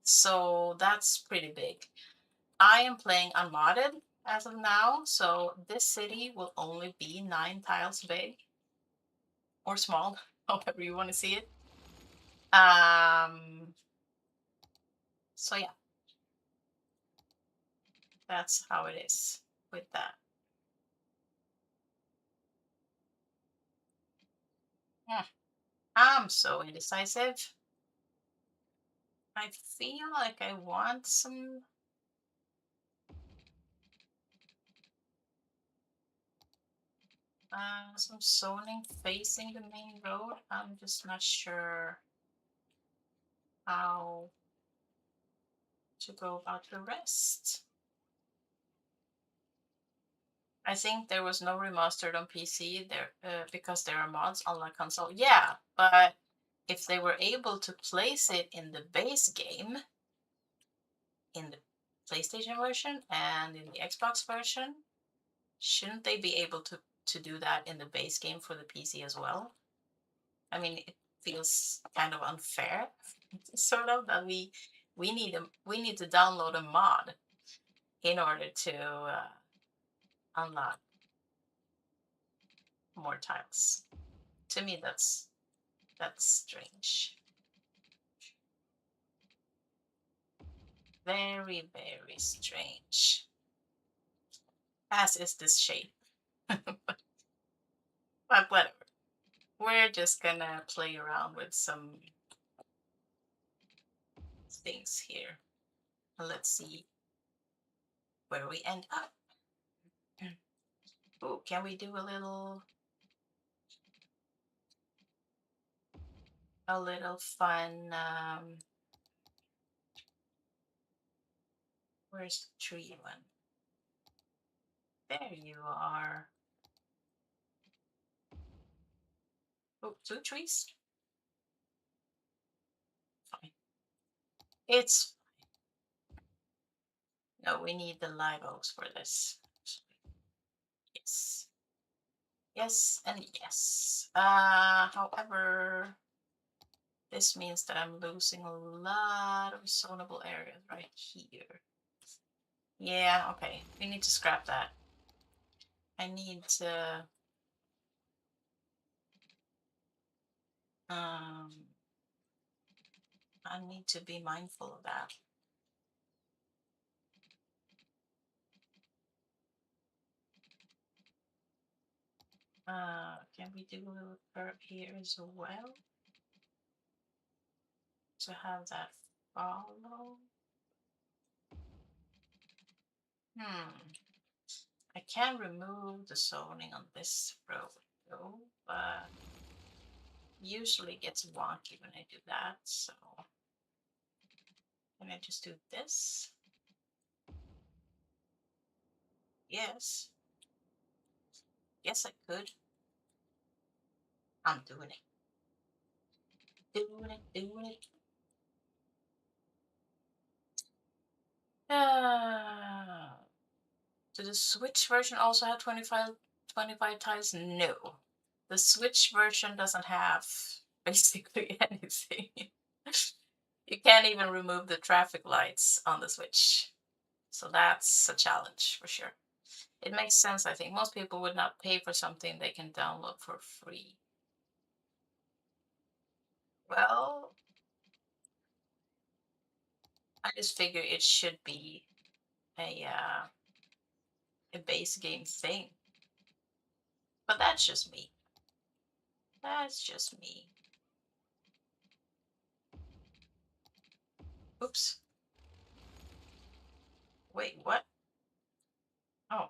So that's pretty big. I am playing unmodded as of now, so this city will only be 9 tiles big or small, however you want to see it. So yeah, that's how it is with that. Hmm. I'm so indecisive. I feel like I want some zoning facing the main road. I'm just not sure how to go about the rest. I think there was no remastered on PC there because there are mods on the console. Yeah, but if they were able to place it in the base game, in the PlayStation version and in the Xbox version, shouldn't they be able to do that in the base game for the PC as well? I mean, it feels kind of unfair, sort of, that we need to download a mod in order to unlock more tiles. To me, that's strange. Very, very strange. As is this shape. But whatever. We're just gonna play around with some things here. Let's see where we end up. Oh, can we do a little fun where's the tree one? There you are. Oh, 2 trees? Fine. It's no, we need the live oaks for this. Yes. Yes and yes. However, this means that I'm losing a lot of zonable areas right here. Yeah, okay. We need to scrap that. I need to um I need to be mindful of that. Can we do a little curve here as well to have that follow? I can remove the zoning on this road though, but usually it gets wonky when I do that. So can I just do this? Yes. Yes, I could. I'm doing it. Doing it, doing it. Did the Switch version also have 25 tiles? No. The Switch version doesn't have basically anything. You can't even remove the traffic lights on the Switch. So that's a challenge for sure. It makes sense, I think. Most people would not pay for something they can download for free. Well, I just figure it should be a base game thing. But that's just me. That's just me. Oops. Wait, what? Oh.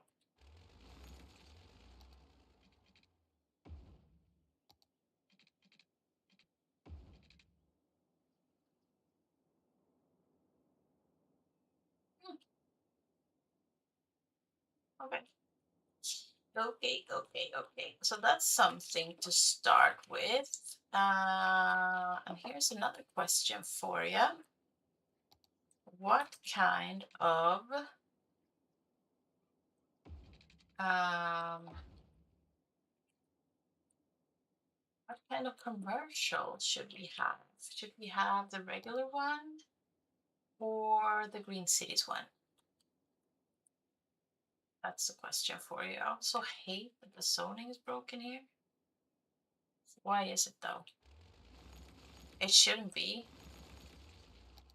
Hmm, okay. Okay. So that's something to start with. And here's another question for you. What kind of um, what kind of commercial should we have? Should we have the regular one or the Green Cities one? That's the question for you. I also hate that the zoning is broken here. Why is it though? It shouldn't be.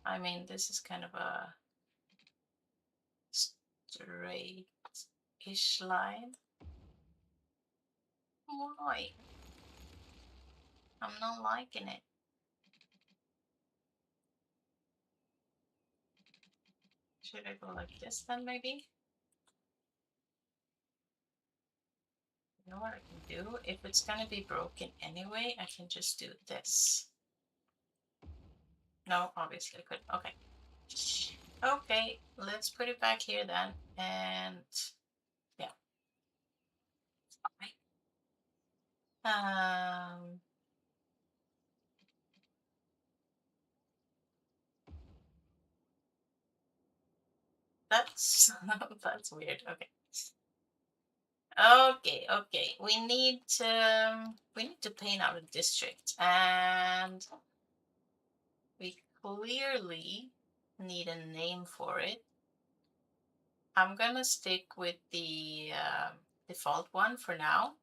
I mean, this is kind of a straight-ish line. Why? I'm not liking it. Should I go like this then maybe? You know what I can do? If it's gonna be broken anyway, I can just do this. No, obviously I couldn't. Okay. Okay, let's put it back here then. And yeah. Um that's that's weird. Okay. Okay. We need to paint out a district, and we clearly need a name for it. I'm gonna stick with the default one for now,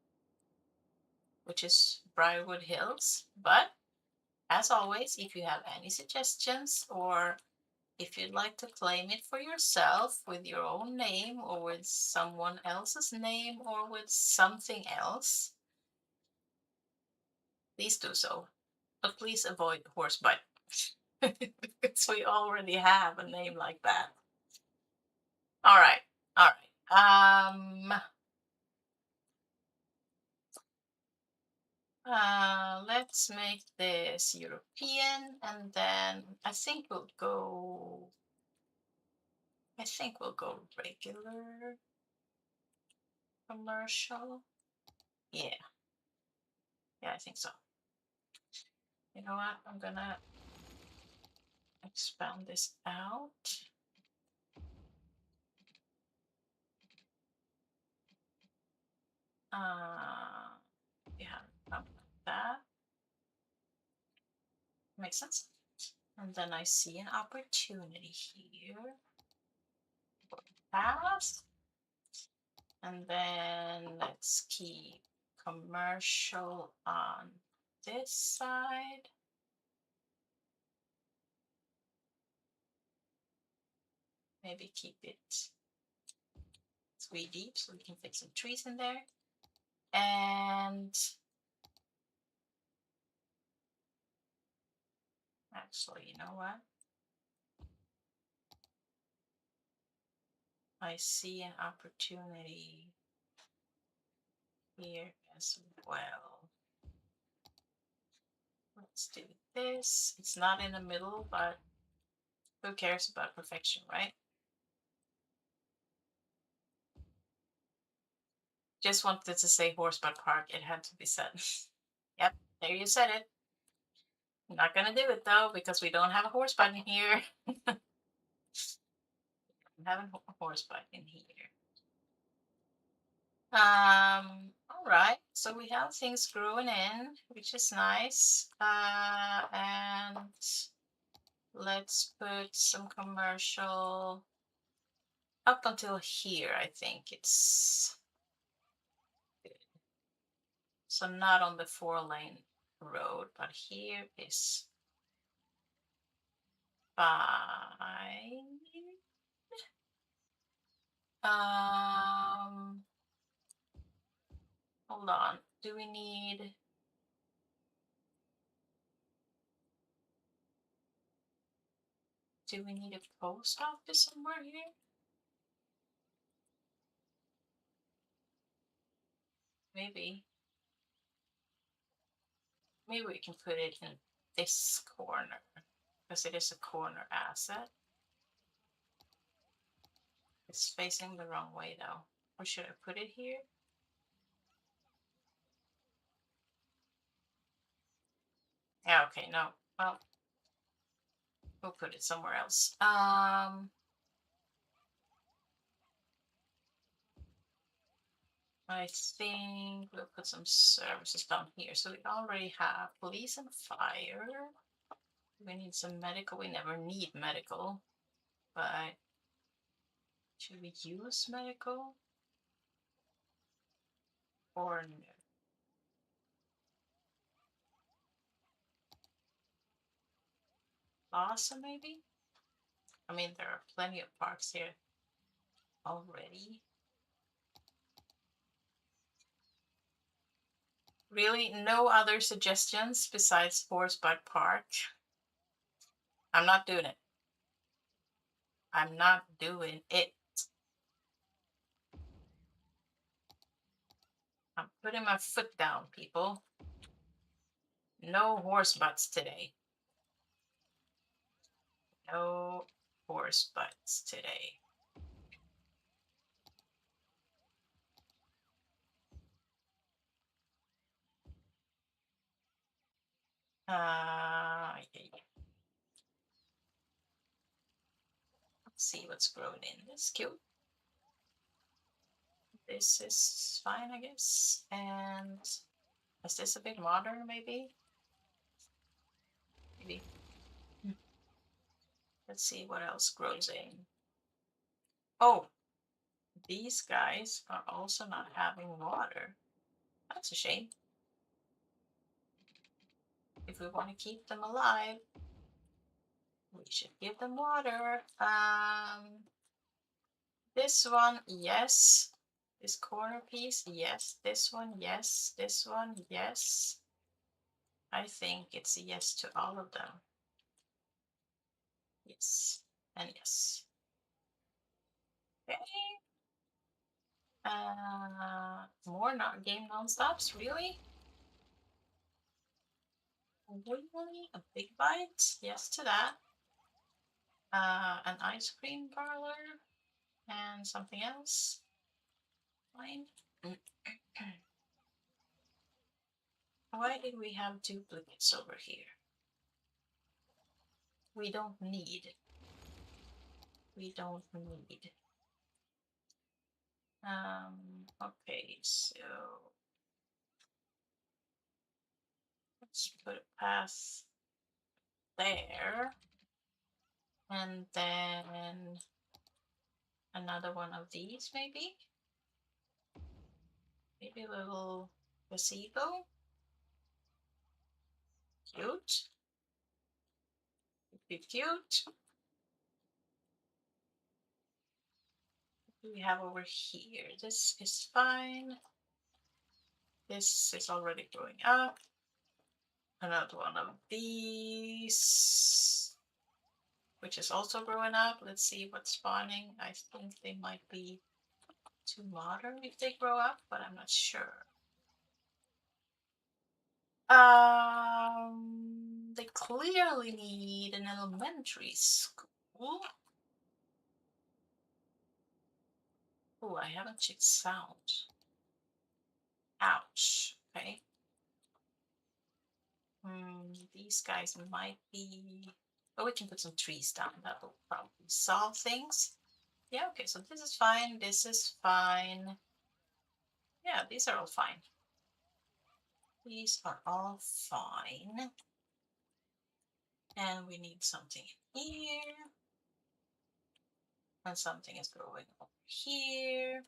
which is Briarwood Hills. But as always, if you have any suggestions or if you'd like to claim it for yourself with your own name or with someone else's name or with something else, please do so. But please avoid horsebutt because we already have a name like that. All right. All right. Let's make this European, and then I think we'll go regular commercial. Yeah. Yeah, I think so. You know what? I'm gonna expand this out. Yeah, something like that. Makes sense. And then I see an opportunity here. Pass. And then let's keep commercial on this side. Maybe keep it 3 deep so we can fit some trees in there. And actually, you know what? I see an opportunity here as well. Let's do this. It's not in the middle, but who cares about perfection, right? Just wanted to say Horseback Park. It had to be said. Yep, there you said it. I'm not gonna do it though because we don't have a horse button here. We don't have a horse button in here. All right. So we have things growing in, which is nice. And let's put some commercial up until here. I think it's good. So not on the 4-lane road, but here is fine. Um, Hold on. Do we need a post office somewhere here? Maybe we can put it in this corner because it is a corner asset. It's facing the wrong way though. Or should I put it here? Yeah, okay, no. Well, we'll put it somewhere else. I think we'll put some services down here. So we already have police and fire. We need some medical. We never need medical, but should we use medical or no? Plaza maybe? I mean, there are plenty of parks here already. Really, no other suggestions besides Horseback Park? I'm not doing it. I'm not doing it. I'm putting my foot down, people. No horse butts today. No horse butts today. Yeah. Let's see what's grown in. This cute. This is fine, I guess. And is this a bit modern, maybe? Maybe. Let's see what else grows in. Oh, these guys are also not having water. That's a shame. If we want to keep them alive, we should give them water. This one, yes. This corner piece, yes. This one, yes. This one, yes. I think it's a yes to all of them. Yes, and yes. Okay. More not game non-stops, really? Really? A big bite? Yes to that. An ice cream parlor and something else. Fine. Why did we have duplicates over here? We don't need. We don't need. Okay, so let's put a path there. And then another one of these, maybe? Maybe a little gazebo. Cute. Cute, cute. What do we have over here? This is fine. This is already growing up. Another one of these, which is also growing up. Let's see what's spawning. I think they might be too modern if they grow up, but I'm not sure. They clearly need an elementary school. Oh, I haven't checked sound. Ouch. Okay. These guys might be. Oh, we can put some trees down. That will probably solve things. Yeah, okay, so this is fine. This is fine. Yeah, these are all fine. These are all fine. And we need something here. And something is growing over here.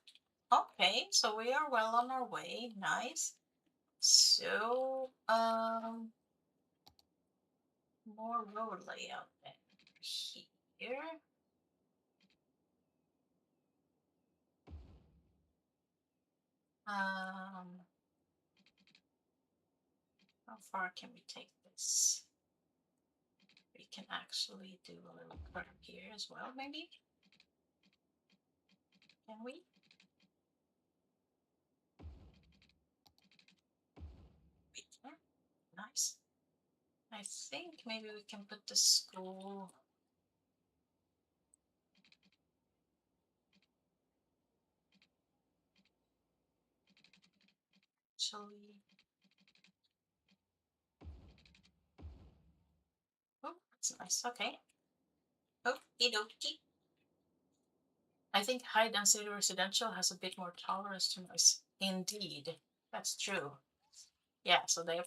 Okay, so we are well on our way. Nice. So, more road layout then here. How far can we take this? We can actually do a little curve here as well, maybe? Can we? Nice. I think maybe we can put the school. Actually, oh, that's nice. Okay. Oh, dokie. I think high density residential has a bit more tolerance to noise. Indeed, that's true. Yeah, so they will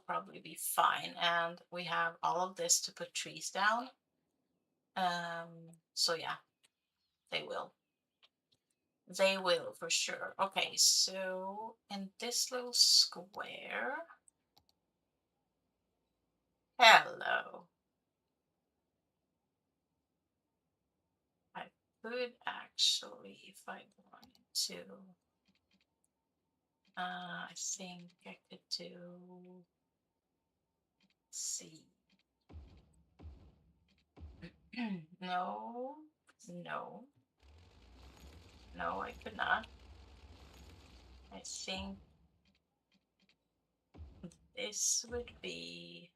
probably be fine. And we have all of this to put trees down. So yeah, they will. They will for sure. Okay, so in this little square. Hello. I could actually, if I wanted to, I think I could do, see. No, no, no, I could not. I think this would be,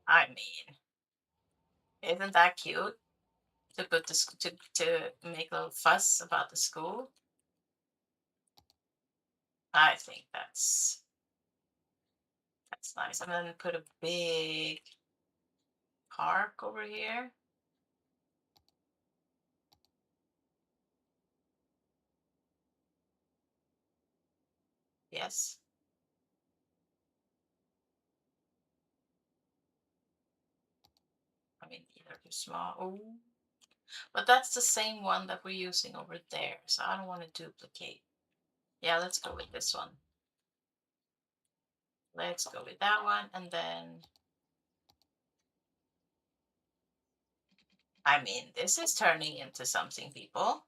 I mean, isn't that cute to put this to make a little fuss about the school? I think that's nice. I'm gonna put a big park over here. Yes. I mean, these are too small. Oh, but that's the same one that we're using over there, so I don't want to duplicate. Yeah, let's go with this one. Let's go with that one, and then, I mean, this is turning into something, people.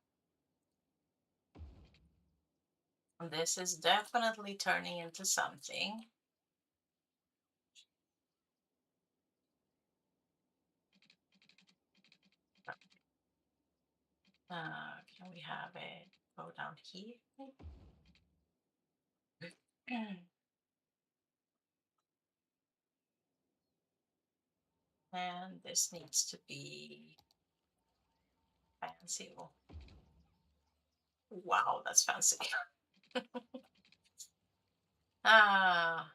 This is definitely turning into something. Can we have it go down here? And this needs to be fancy. Wow, that's fancy. Ah,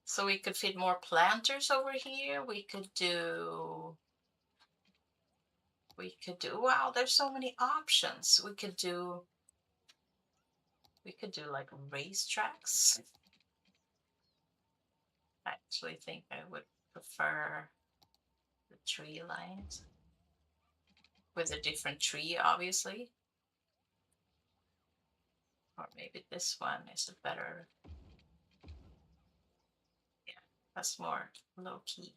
so we could fit more planters over here. We could do, wow, there's so many options. We could do like racetracks. I actually think I would prefer the tree lines with a different tree, obviously. Or maybe this one is a better, yeah, that's more low key.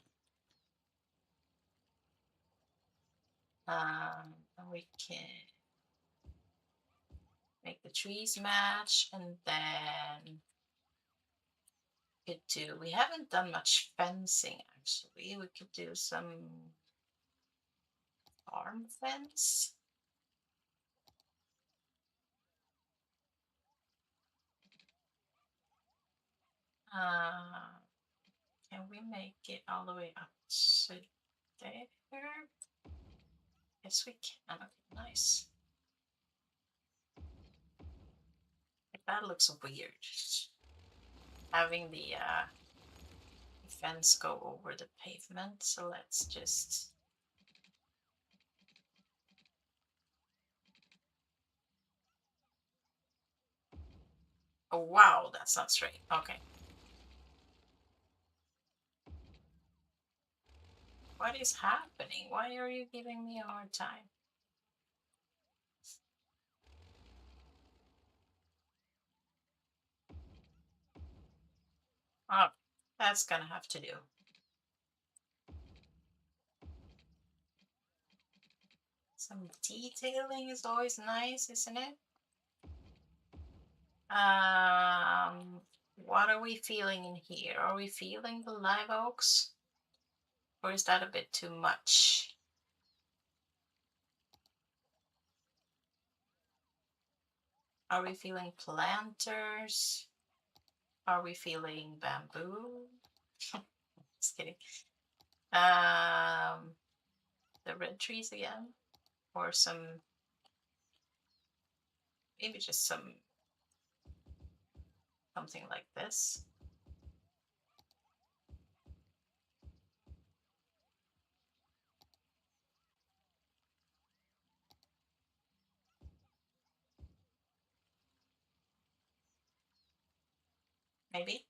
And we can make the trees match, and then we haven't done much fencing actually. We could do some farm fence. Uh, can we make it all the way up to there? Yes, we can. Okay, nice. That looks weird. Having the fence go over the pavement. So let's just. Oh, wow, that's not straight. Okay. What is happening? Why are you giving me a hard time? Oh, that's gonna have to do. Some detailing is always nice, isn't it? What are we feeling in here? Are we feeling the live oaks? Or is that a bit too much? Are we feeling planters? Are we feeling bamboo? Just kidding. The red trees again, or some, maybe just something like this. Maybe.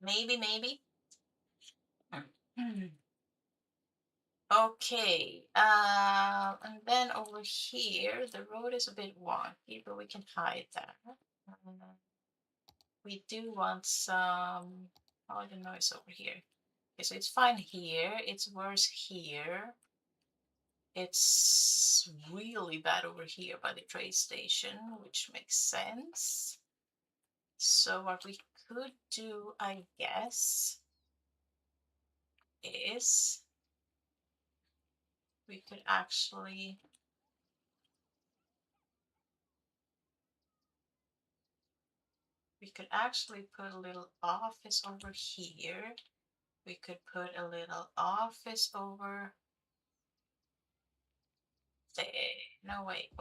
Maybe. Hmm. Okay. And then over here, the road is a bit wonky, but we can hide that. We do want some. Oh, the noise over here. Okay, so it's fine here. It's worse here. It's really bad over here by the train station, which makes sense. So what we could do, I guess, is we could actually put a little office over here. We could put a little office over there. No, wait.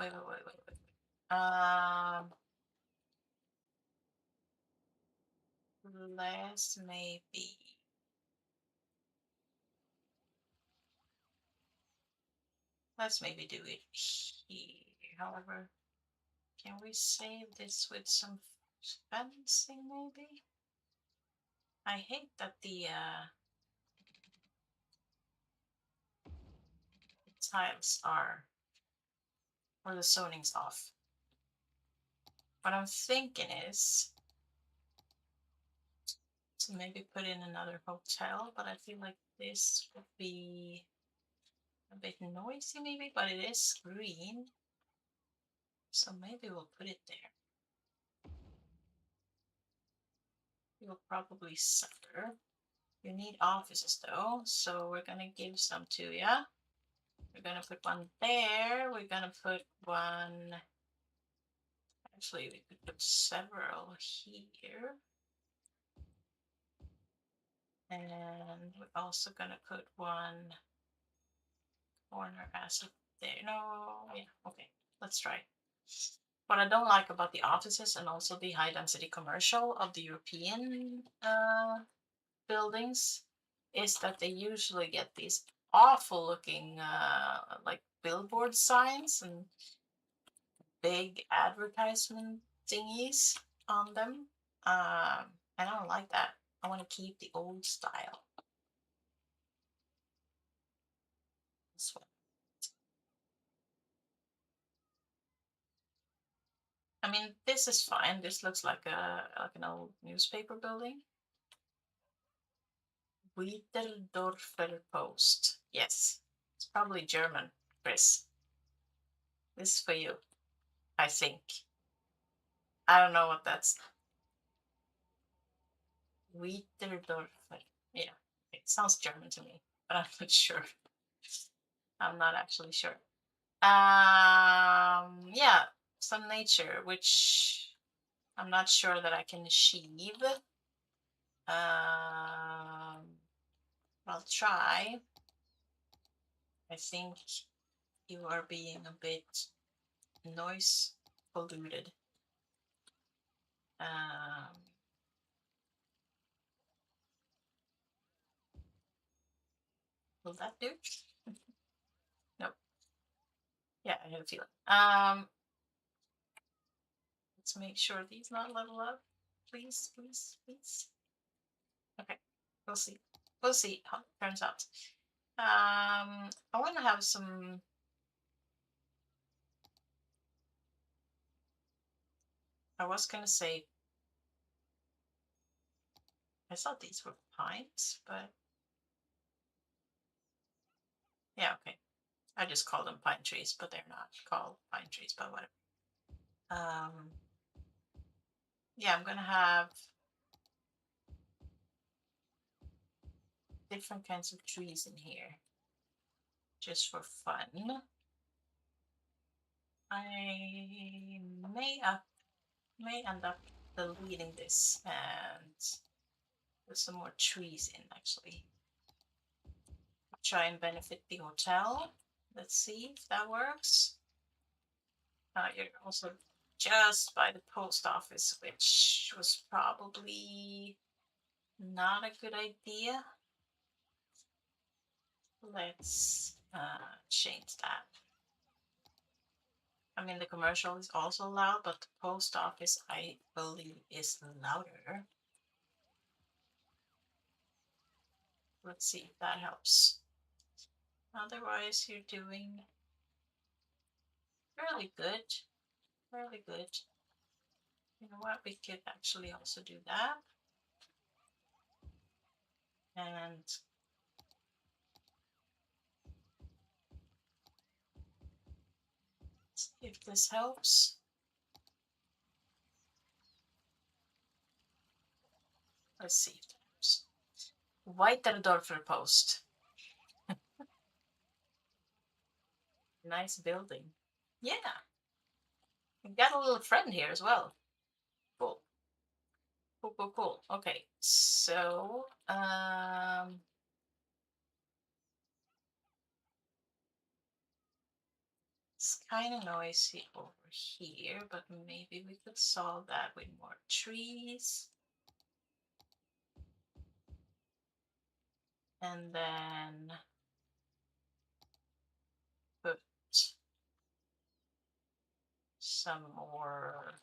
Let's maybe do it here. However, can we save this with some fencing maybe? I hate that the tiles are, or the zoning's off. What I'm thinking is to maybe put in another hotel, but I feel like this would be a bit noisy maybe, but it is green. So maybe we'll put it there. It will probably suffer. You need offices though, so we're gonna give some to ya. We're gonna put one there. We're gonna put one. Actually, we could put several here. And we're also gonna put one corner as of there. No, yeah, okay, let's try. What I don't like about the offices and also the high density commercial of the European buildings is that they usually get these awful looking like billboard signs and big advertisement thingies on them. And I don't like that. I want to keep the old style. This one. I mean, this is fine. This looks like an old newspaper building. Wiederdorfer Post. Yes, it's probably German, Chris. This is for you, I think. I don't know what that's. Wiederdorfer. Yeah, it sounds German to me, but I'm not sure. I'm not actually sure. Yeah, some nature, which I'm not sure that I can achieve. I'll try. I think you are being a bit noise polluted. Um, will that do? Nope. Yeah, I have a feeling. Let's make sure these not level up. Please. Okay, we'll see. We'll see how it turns out. I want to have some. I was gonna say. I thought these were pines, but yeah, okay. I just call them pine trees, but they're not called pine trees, but whatever. Um, yeah, I'm gonna have different kinds of trees in here just for fun. I may end up deleting this and put some more trees in actually. Try and benefit the hotel. Let's see if that works. You're also just by the post office, which was probably not a good idea. Let's change that. I mean, the commercial is also loud, but the post office, I believe, is louder. Let's see if that helps. Otherwise, you're doing fairly good. Fairly good. You know what? We could actually also do that. And see if this helps. Let's see if it helps. Weiterdorfer Post. Nice building. Yeah. We got a little friend here as well. Cool. Cool, cool, cool. Okay. So, it's kind of noisy over here, but maybe we could solve that with more trees. And then put some more.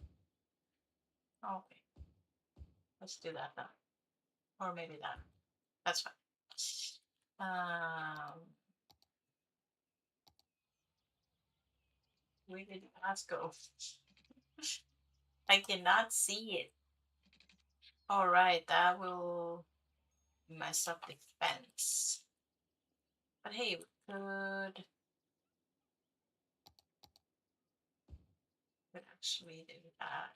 Okay, let's do that then. Or maybe that. That's fine. Where did the pass go? I cannot see it. All right, that will mess up the fence. But hey, we could actually do that.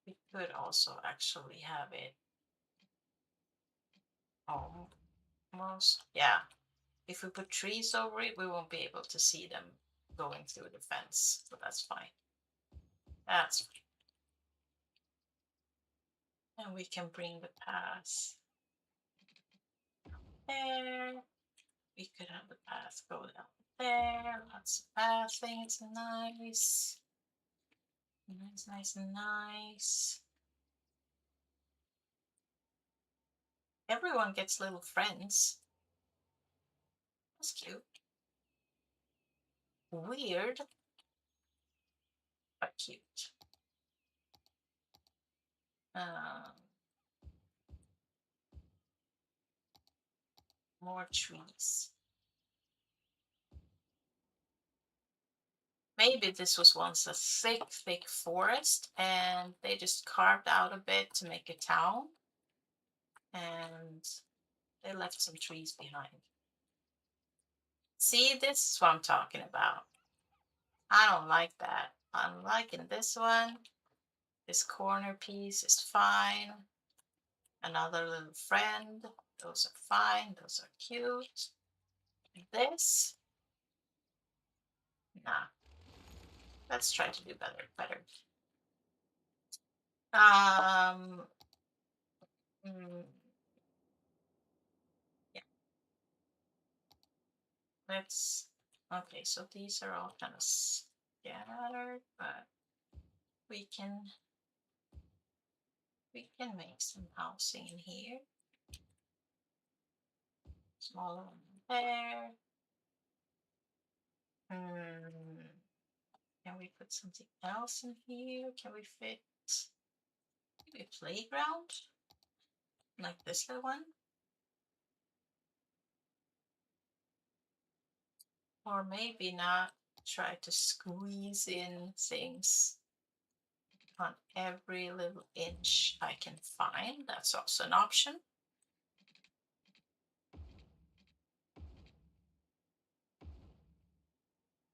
We could also actually have it almost, yeah. If we put trees over it, we won't be able to see them going through the fence, so that's fine. That's fine. And we can bring the path there. We could have the path go down there. Lots of pathing. It's nice. Nice, nice, nice. Everyone gets little friends. That's cute. Weird, but cute. More trees. Maybe this was once a thick, thick forest and they just carved out a bit to make a town. And they left some trees behind. See, this is what I'm talking about. I don't like that. I'm liking this one. This corner piece is fine. Another little friend. Those are fine. Those are cute. This, nah. Let's try to do better. Um, mm, yeah. Let's. Okay, so these are all kind of scattered, but we can make some housing in here. Smaller one there. Can we put something else in here? Can we fit maybe a playground? Like this little one? Or maybe not try to squeeze in things on every little inch I can find. That's also an option.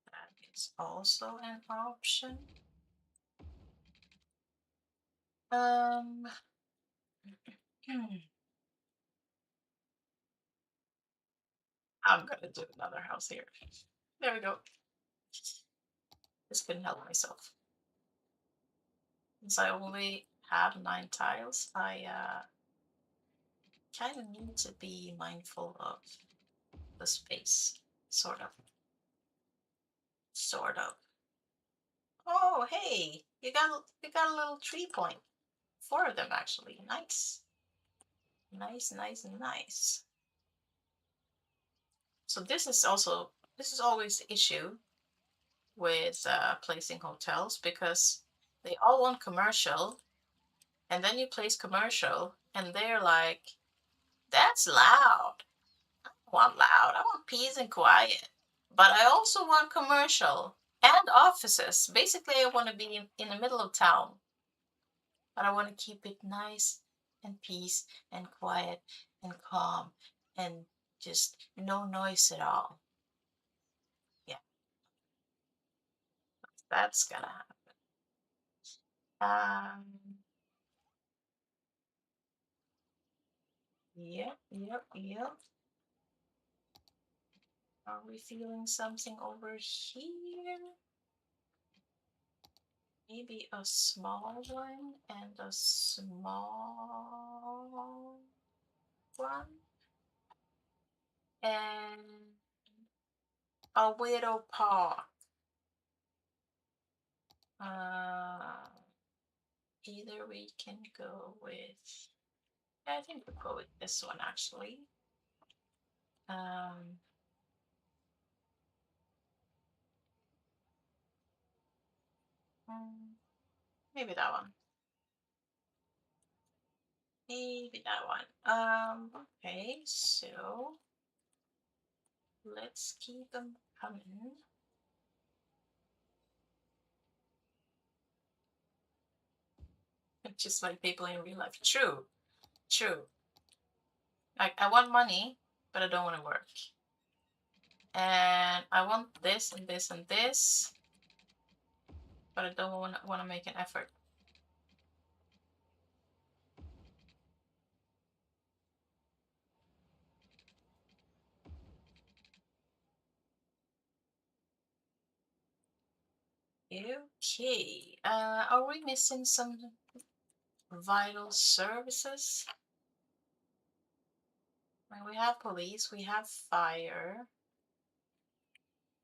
That is also an option. I'm gonna do another house here. There we go. Just couldn't help myself. Since I only have 9 tiles, I kind of need to be mindful of the space. Sort of. Sort of. Oh, hey, you got a little tree point. 4 of them actually. Nice. Nice, nice, nice. So this is always the issue with placing hotels because they all want commercial, and then you place commercial, and they're like, "That's loud. I don't want loud. I want peace and quiet." But I also want commercial and offices. Basically, I want to be in the middle of town, but I want to keep it nice and peace and quiet and calm and just no noise at all. Yeah, that's gonna happen. Yep, yep, yep. Are we feeling something over here? Maybe a small one and a small one and a widow paw. Uh, Either we can go with, I think we'll go with this one actually. Um, mm, Maybe that one. Maybe that one. Okay, so let's keep them coming. Just like people in real life. True, true. Like I want money, but I don't want to work. And I want this and this and this, but I don't want to make an effort. Okay. Are we missing some vital services? I mean, we have police, we have fire,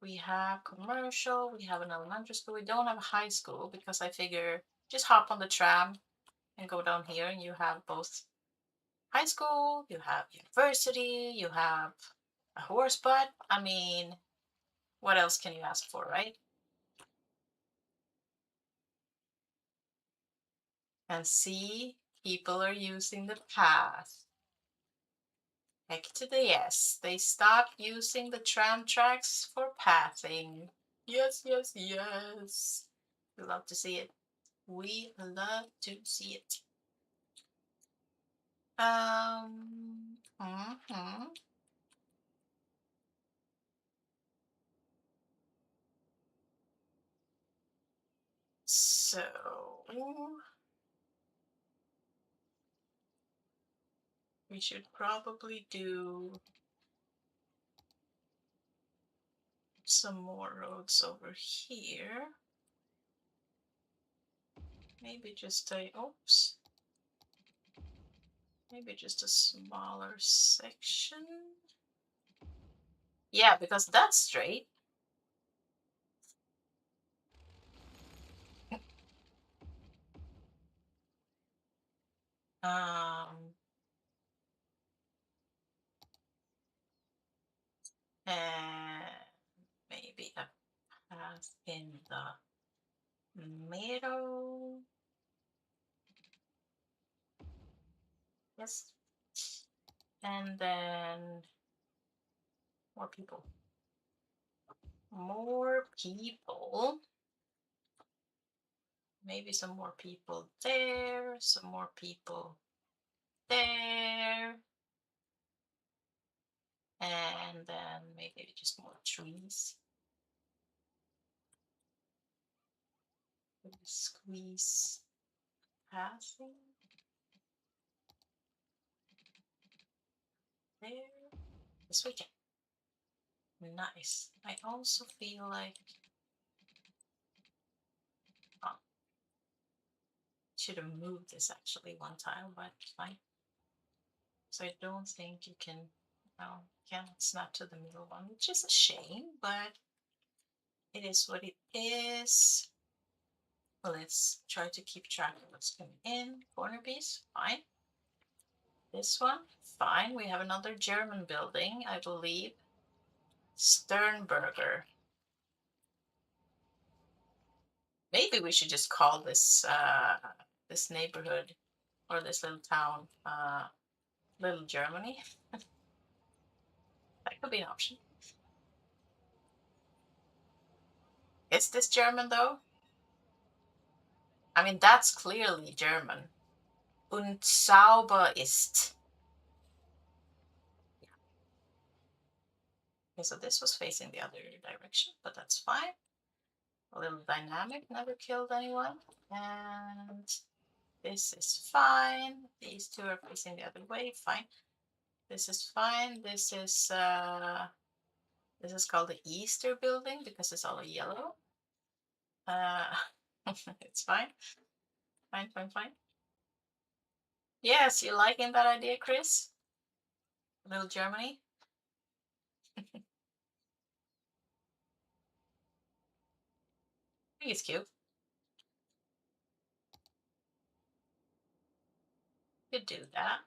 we have commercial, we have an elementary school. We don't have a high school because I figure just hop on the tram and go down here and you have both high school, you have university, you have a horse butt. I mean, what else can you ask for, right? And see, people are using the path. Heck to the yes. They stopped using the tram tracks for pathing. Yes, yes, yes. We love to see it. We love to see it. Mhm. So we should probably do some more roads over here. Maybe just a, oops. Maybe just a smaller section. Yeah, because that's straight. Um, and maybe a path in the middle. Yes. And then more people. More people. Maybe some more people there, some more people there. And then maybe just more trees. Squeeze passing there. This weekend. nice. I also feel like oh, should have moved this actually one time, but fine. So I don't think you can, no, can't snap to the middle one, which is a shame, but it is what it is. Let's try to keep track of what's coming in. Corner piece, fine. This one, fine. We have another German building, I believe. Sternberger. Maybe we should just call this this neighborhood or this little town Little Germany. That could be an option. Is this German though? I mean, that's clearly German. Und sauber ist. Okay, so this was facing the other direction, but that's fine. A little dynamic, never killed anyone. And this is fine. These two are facing the other way, fine. This is fine. This is called the Easter building because it's all yellow. It's fine. Fine, fine, fine. Yes, you liking that idea, Chris? Little Germany? I think it's cute. Could do that.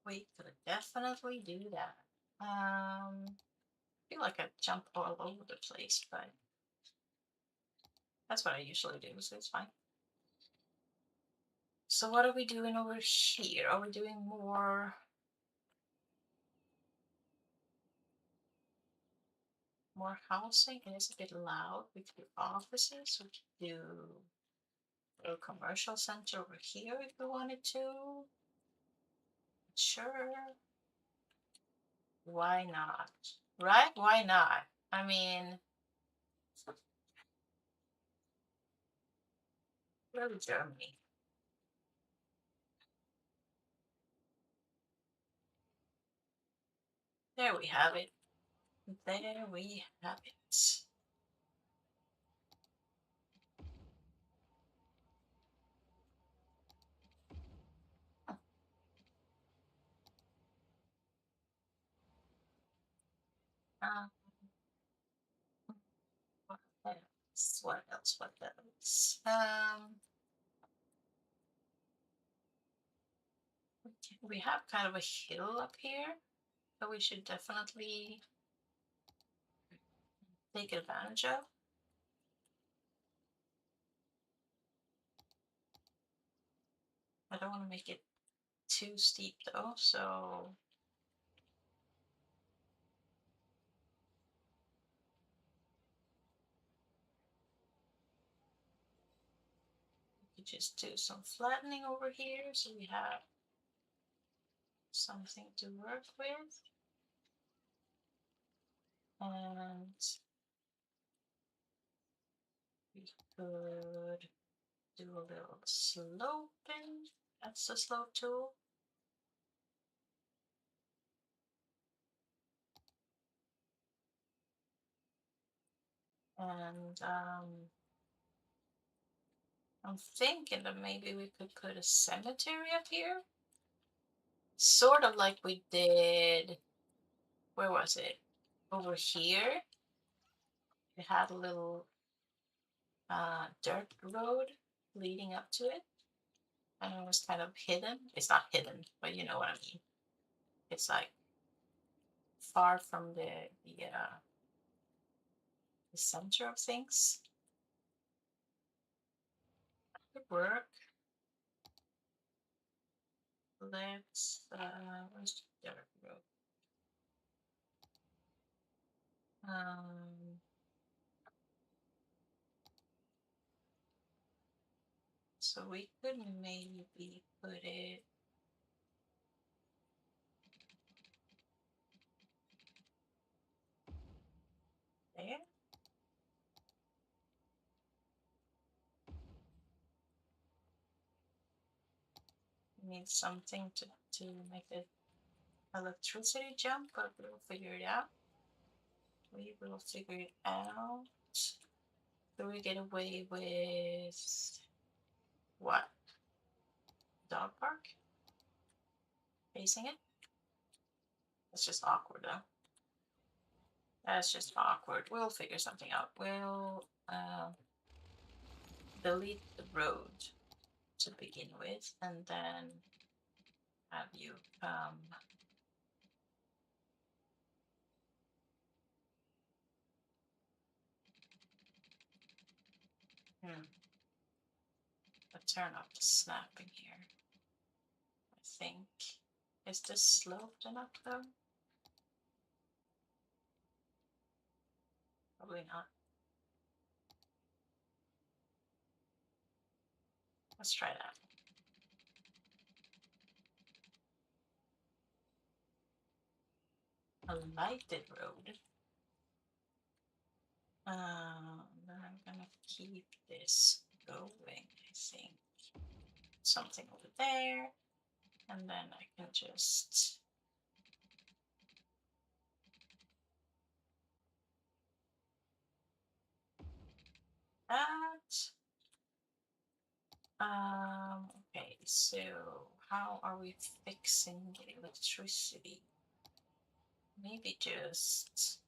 We could definitely do that. I feel like I jump all over the place, but that's what I usually do, so it's fine. So what are we doing over here? Are we doing more housing? It is a bit loud. We could do offices. We could do a commercial center over here if we wanted to. Sure. Why not? Right? Why not? I mean, really Germany. There we have it. There we have it. Uh, what else? What else? What else? We have kind of a hill up here, that we should definitely take advantage of. I don't want to make it too steep though, so we could just do some flattening over here so we have something to work with. And we could do a little sloping. That's the slope tool. And I'm thinking that maybe we could put a cemetery up here. Sort of like we did, where was it? Over here. We had a little dirt road leading up to it. And it was kind of hidden. It's not hidden, but you know what I mean. It's like far from the center of things. Good work. Let's where's the dirt road? So we could maybe put it there. need something to make the electricity jump, but we'll figure it out. We will figure it out. Do we get away with what? Dog park? Facing it? That's just awkward though. That's just awkward. We'll figure something out. We'll delete the road to begin with, and then have you I'll turn off the snapping here. I think. Is this sloped enough though? Probably not. Let's try that. A lighted road. Then I'm gonna keep this going, I think. Something over there. And then I can just that. Okay, so how are we fixing the electricity? Maybe just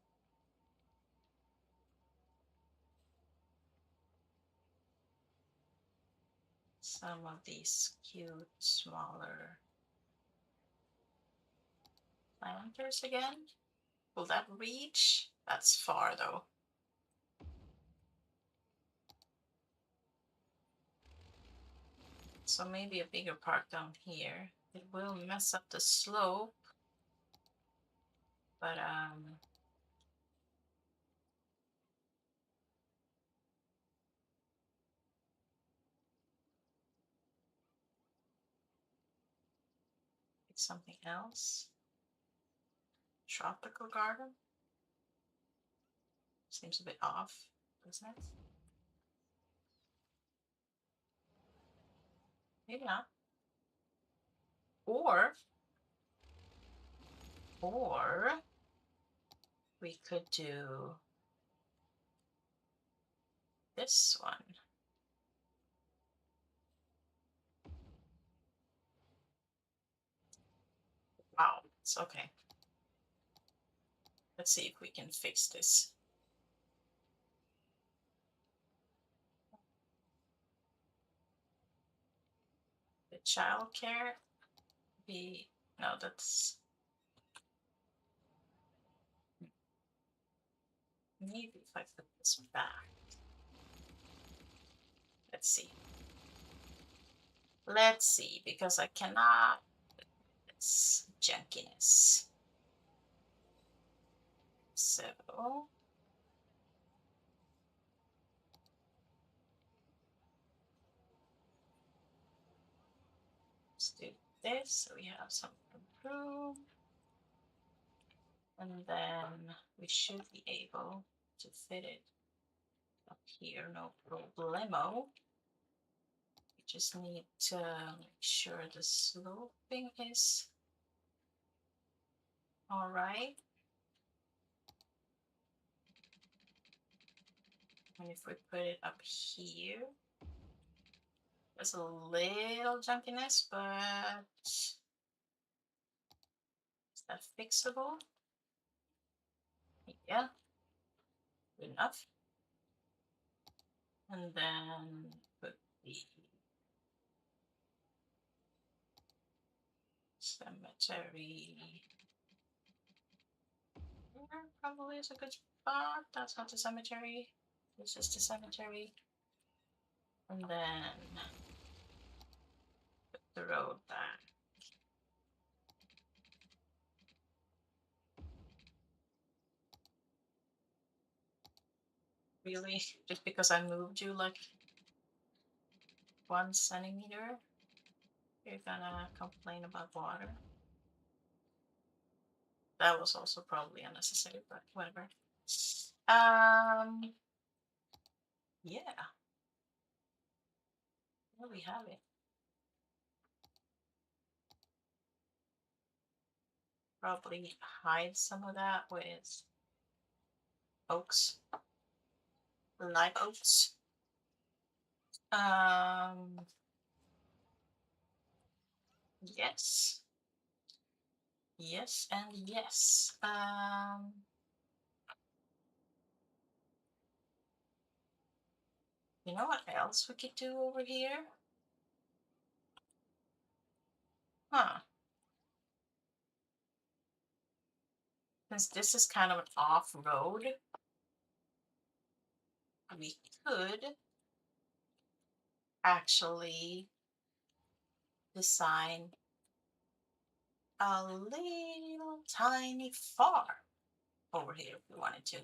some of these cute, smaller planters again. Will that reach? That's far though. So maybe a bigger part down here. It will mess up the slope, but it's something else. Tropical garden? Seems a bit off, doesn't it? Maybe not. Or we could do this one. Wow, it's okay. Let's see if we can fix this. The childcare, no, that's maybe if I put this back. Let's see. Let's see, because I cannot. It's junkiness. So let's do this. So we have some room. And then we should be able to fit it up here, no problemo. We just need to make sure the sloping is all right. And if we put it up here, there's a little junkiness, but is that fixable? Yeah, good enough. And then put the cemetery here, probably is a good spot. That's not the cemetery. This is the cemetery. And then put the road back. Really? Just because I moved you like 1 centimeter? You're gonna complain about water? That was also probably unnecessary, but whatever. Yeah. There we have it. probably hide some of that with oaks, live oaks. Um, yes, yes, and yes. You know what else we could do over here? Huh. Since this is kind of an off-road, we could actually design a little tiny farm over here if we wanted to.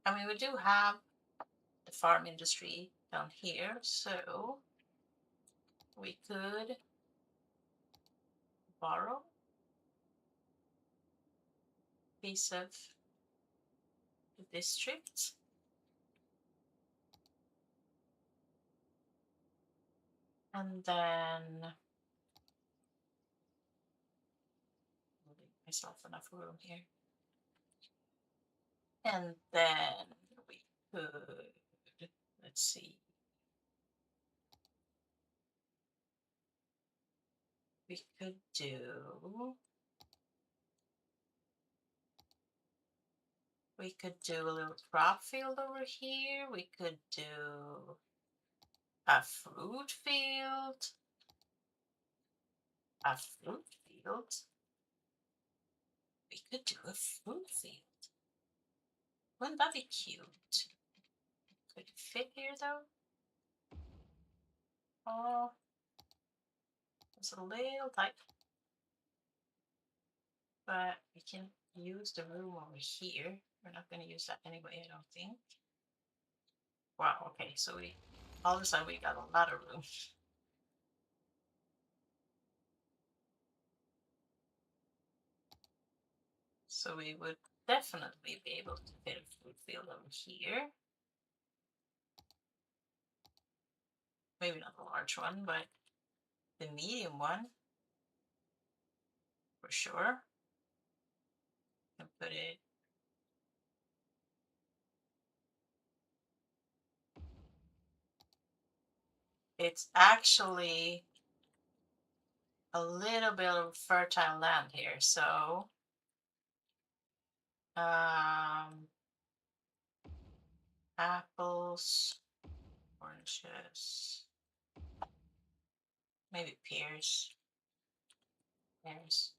I mean, we do have the farm industry down here, so we could borrow a piece of the district. And then leave myself enough room here. And then we could, let's see, we could do, we could do a little crop field over here. We could do a fruit field. A fruit field? We could do a fruit field. Wouldn't that be cute? Could it fit here though? Oh, it's a little tight. But we can use the room over here. We're not going to use that anyway, I don't think. Wow, okay, so we all of a sudden we got a lot of room. So we would definitely be able to fit a fruit field over here. Maybe not the large one, but the medium one for sure. And put it. It's actually a little bit of fertile land here, so apples, oranges, maybe pears. Pears.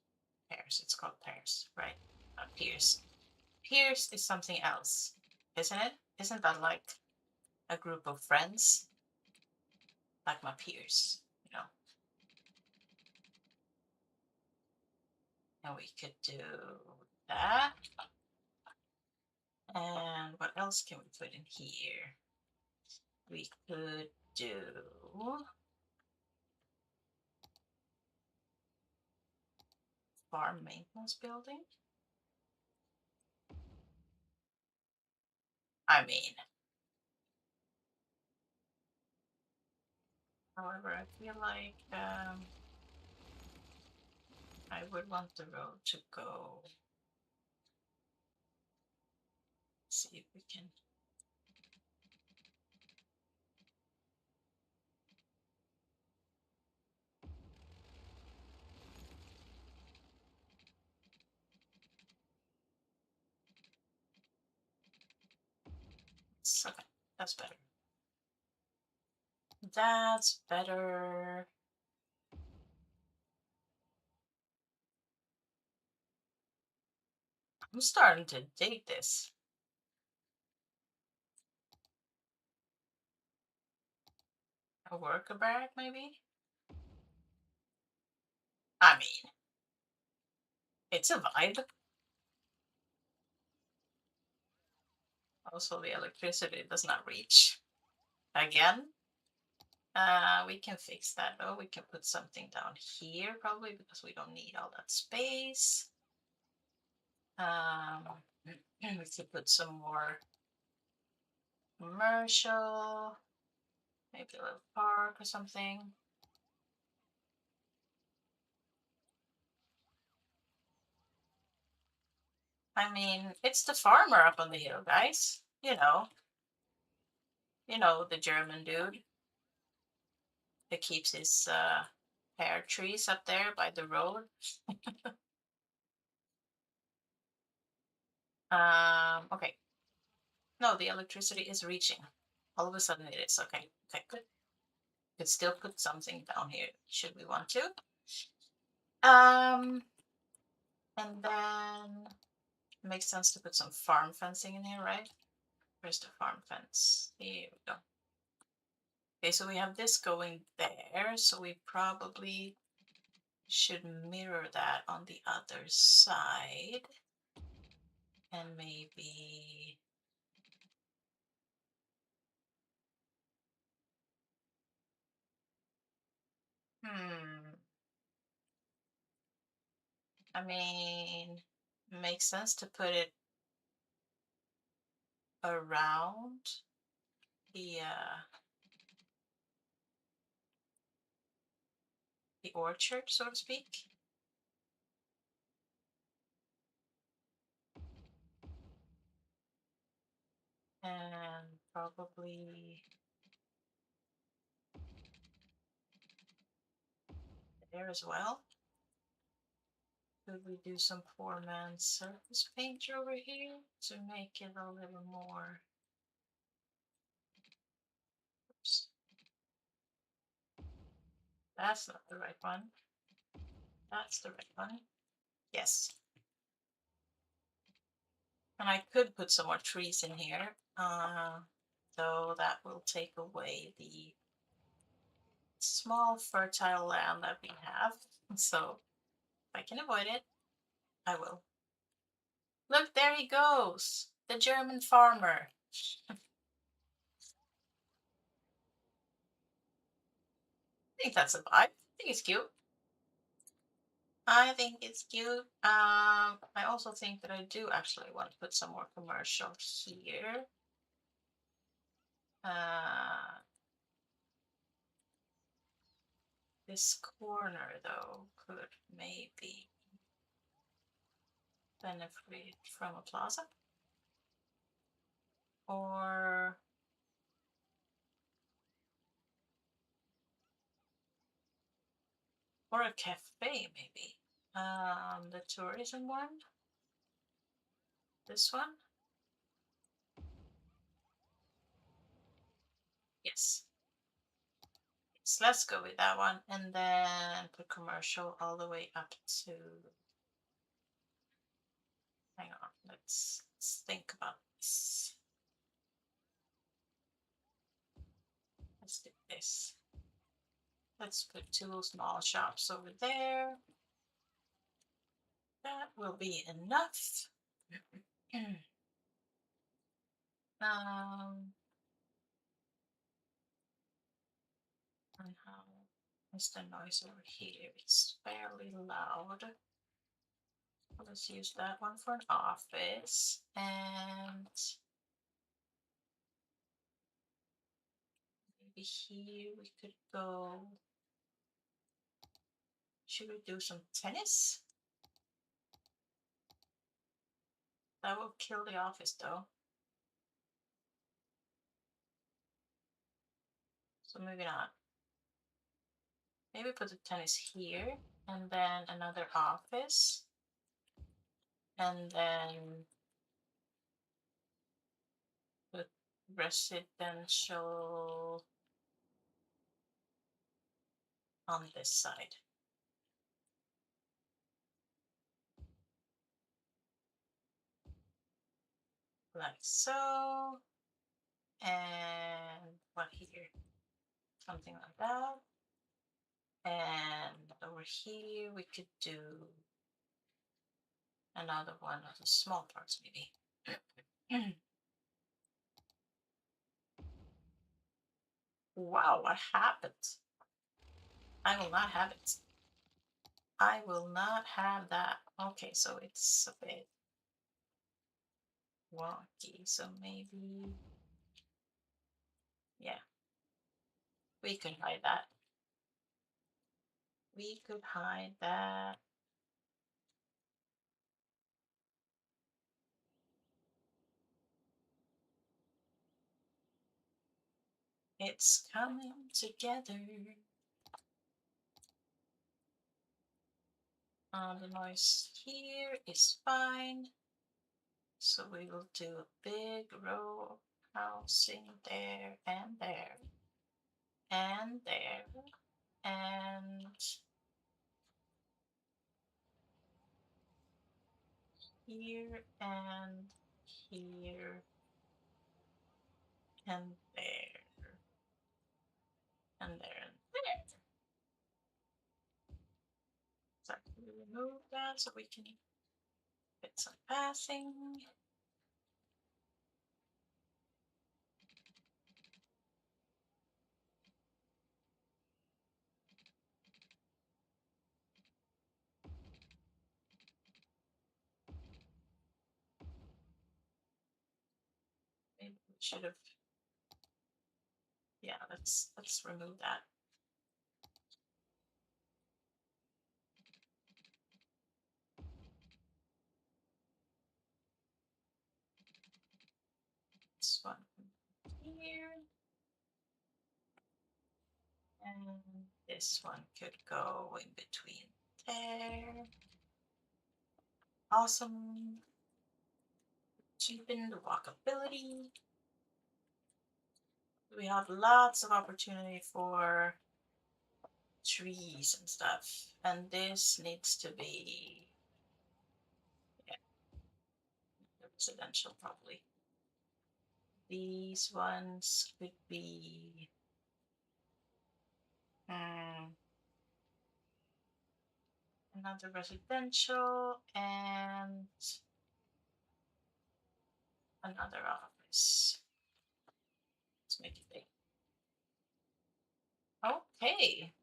It's called pears, right? Not pears. Peers is something else, isn't it? Isn't that like a group of friends? Like my peers, you know? And we could do that. And what else can we put in here? We could do farm maintenance building. I mean, however, I feel like I would want the road to go. See if we can. Okay, that's better. That's better. I'm starting to dig this. A worker barrack, maybe? I mean, it's a vibe. Also, the electricity does not reach. Again, we can fix that though. We can put something down here probably because we don't need all that space. We could put some more commercial, maybe a little park or something. I mean, it's the farmer up on the hill, guys. The German dude that keeps his pear trees up there by the road. Okay. No, the electricity is reaching. All of a sudden it is. Okay. Okay, good. Could still put something down here should we want to. Um, and then it makes sense to put some farm fencing in here, right? Where's the farm fence? Here we go. Okay, so we have this going there, so we probably should mirror that on the other side. And maybe hmm I mean, makes sense to put it around the orchard, so to speak. And probably there as well. Could we do some poor man's surface paint over here to make it a little more? Oops. That's not the right one. That's the right one. Yes. And I could put some more trees in here, though that will take away the small fertile land that we have. So if I can avoid it, I will. Look, there he goes, the German farmer. I think that's a vibe. I think it's cute. I think it's cute. I also think that I do actually want to put some more commercial here. This corner though could maybe benefit from a plaza or a cafe maybe. The tourism one. This one. Yes. So let's go with that one, and then put commercial all the way up to. Hang on, let's think about this. Let's do this. Let's put two small shops over there. That will be enough. um, and how is the noise over here? It's fairly loud. Let's use that one for an office, and maybe here we could go. Should we do some tennis? That will kill the office though. So maybe not. Maybe put the tennis here, and then another office, and then put residential on this side. Like so. And what here? Something like that. And over here we could do another one of the small parts maybe. Wow, what happened? I will not have it. I will not have that. Okay, so it's a bit wonky. So maybe, yeah, we could hide that. We could hide that. It's coming together. The noise here is fine. So we will do a big row of housing there and there and there and here and here and there and there and there. So we remove that so we can get some passing. Maybe we should have, yeah, let's remove that. This one here. And this one could go in between there. Awesome. Cheapen the walkability. We have lots of opportunity for trees and stuff. And this needs to be, yeah, residential probably. These ones could be another residential and another office. Let's make it big. Okay.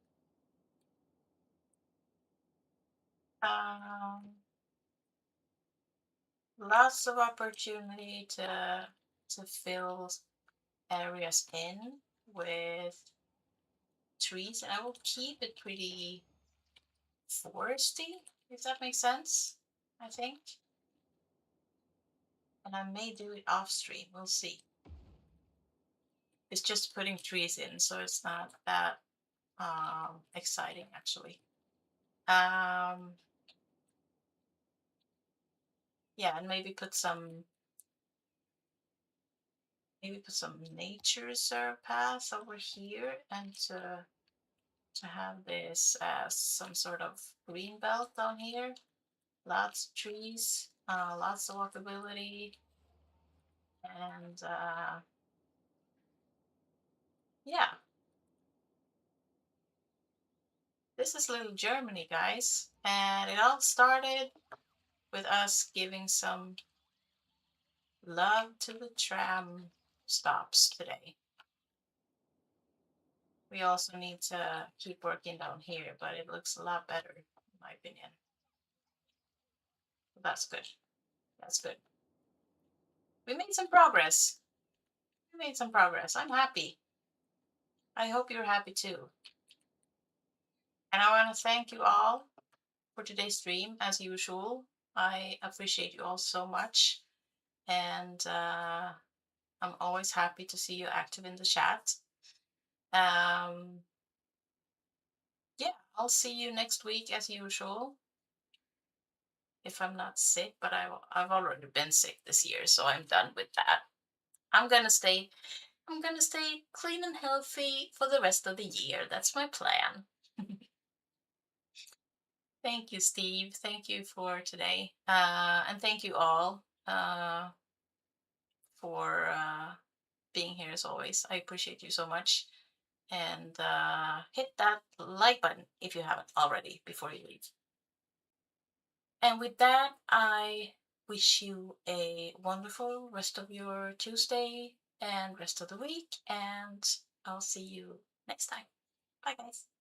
Lots of opportunity to fill areas in with trees, and I will keep it pretty foresty, if that makes sense, I think. And I may do it off stream, we'll see. It's just putting trees in, so it's not that exciting actually. Yeah, and maybe put some nature reserve paths over here, and to have this as some sort of green belt down here. Lots of trees, lots of walkability, and yeah, this is little Germany, guys. And it all started with us giving some love to the tram stops today. We also need to keep working down here, but it looks a lot better, in my opinion. That's good. That's good. We made some progress. We made some progress. I'm happy. I hope you're happy too. And I want to thank you all for today's stream, as usual. I appreciate you all so much. And I'm always happy to see you active in the chat. Yeah, I'll see you next week as usual. If I'm not sick, but I've already been sick this year, so I'm done with that. I'm gonna stay clean and healthy for the rest of the year. That's my plan. Thank you, Steve. Thank you for today. And thank you all for being here as always. I appreciate you so much. And hit that like button if you haven't already before you leave. And with that, I wish you a wonderful rest of your Tuesday and rest of the week. And I'll see you next time. Bye, guys.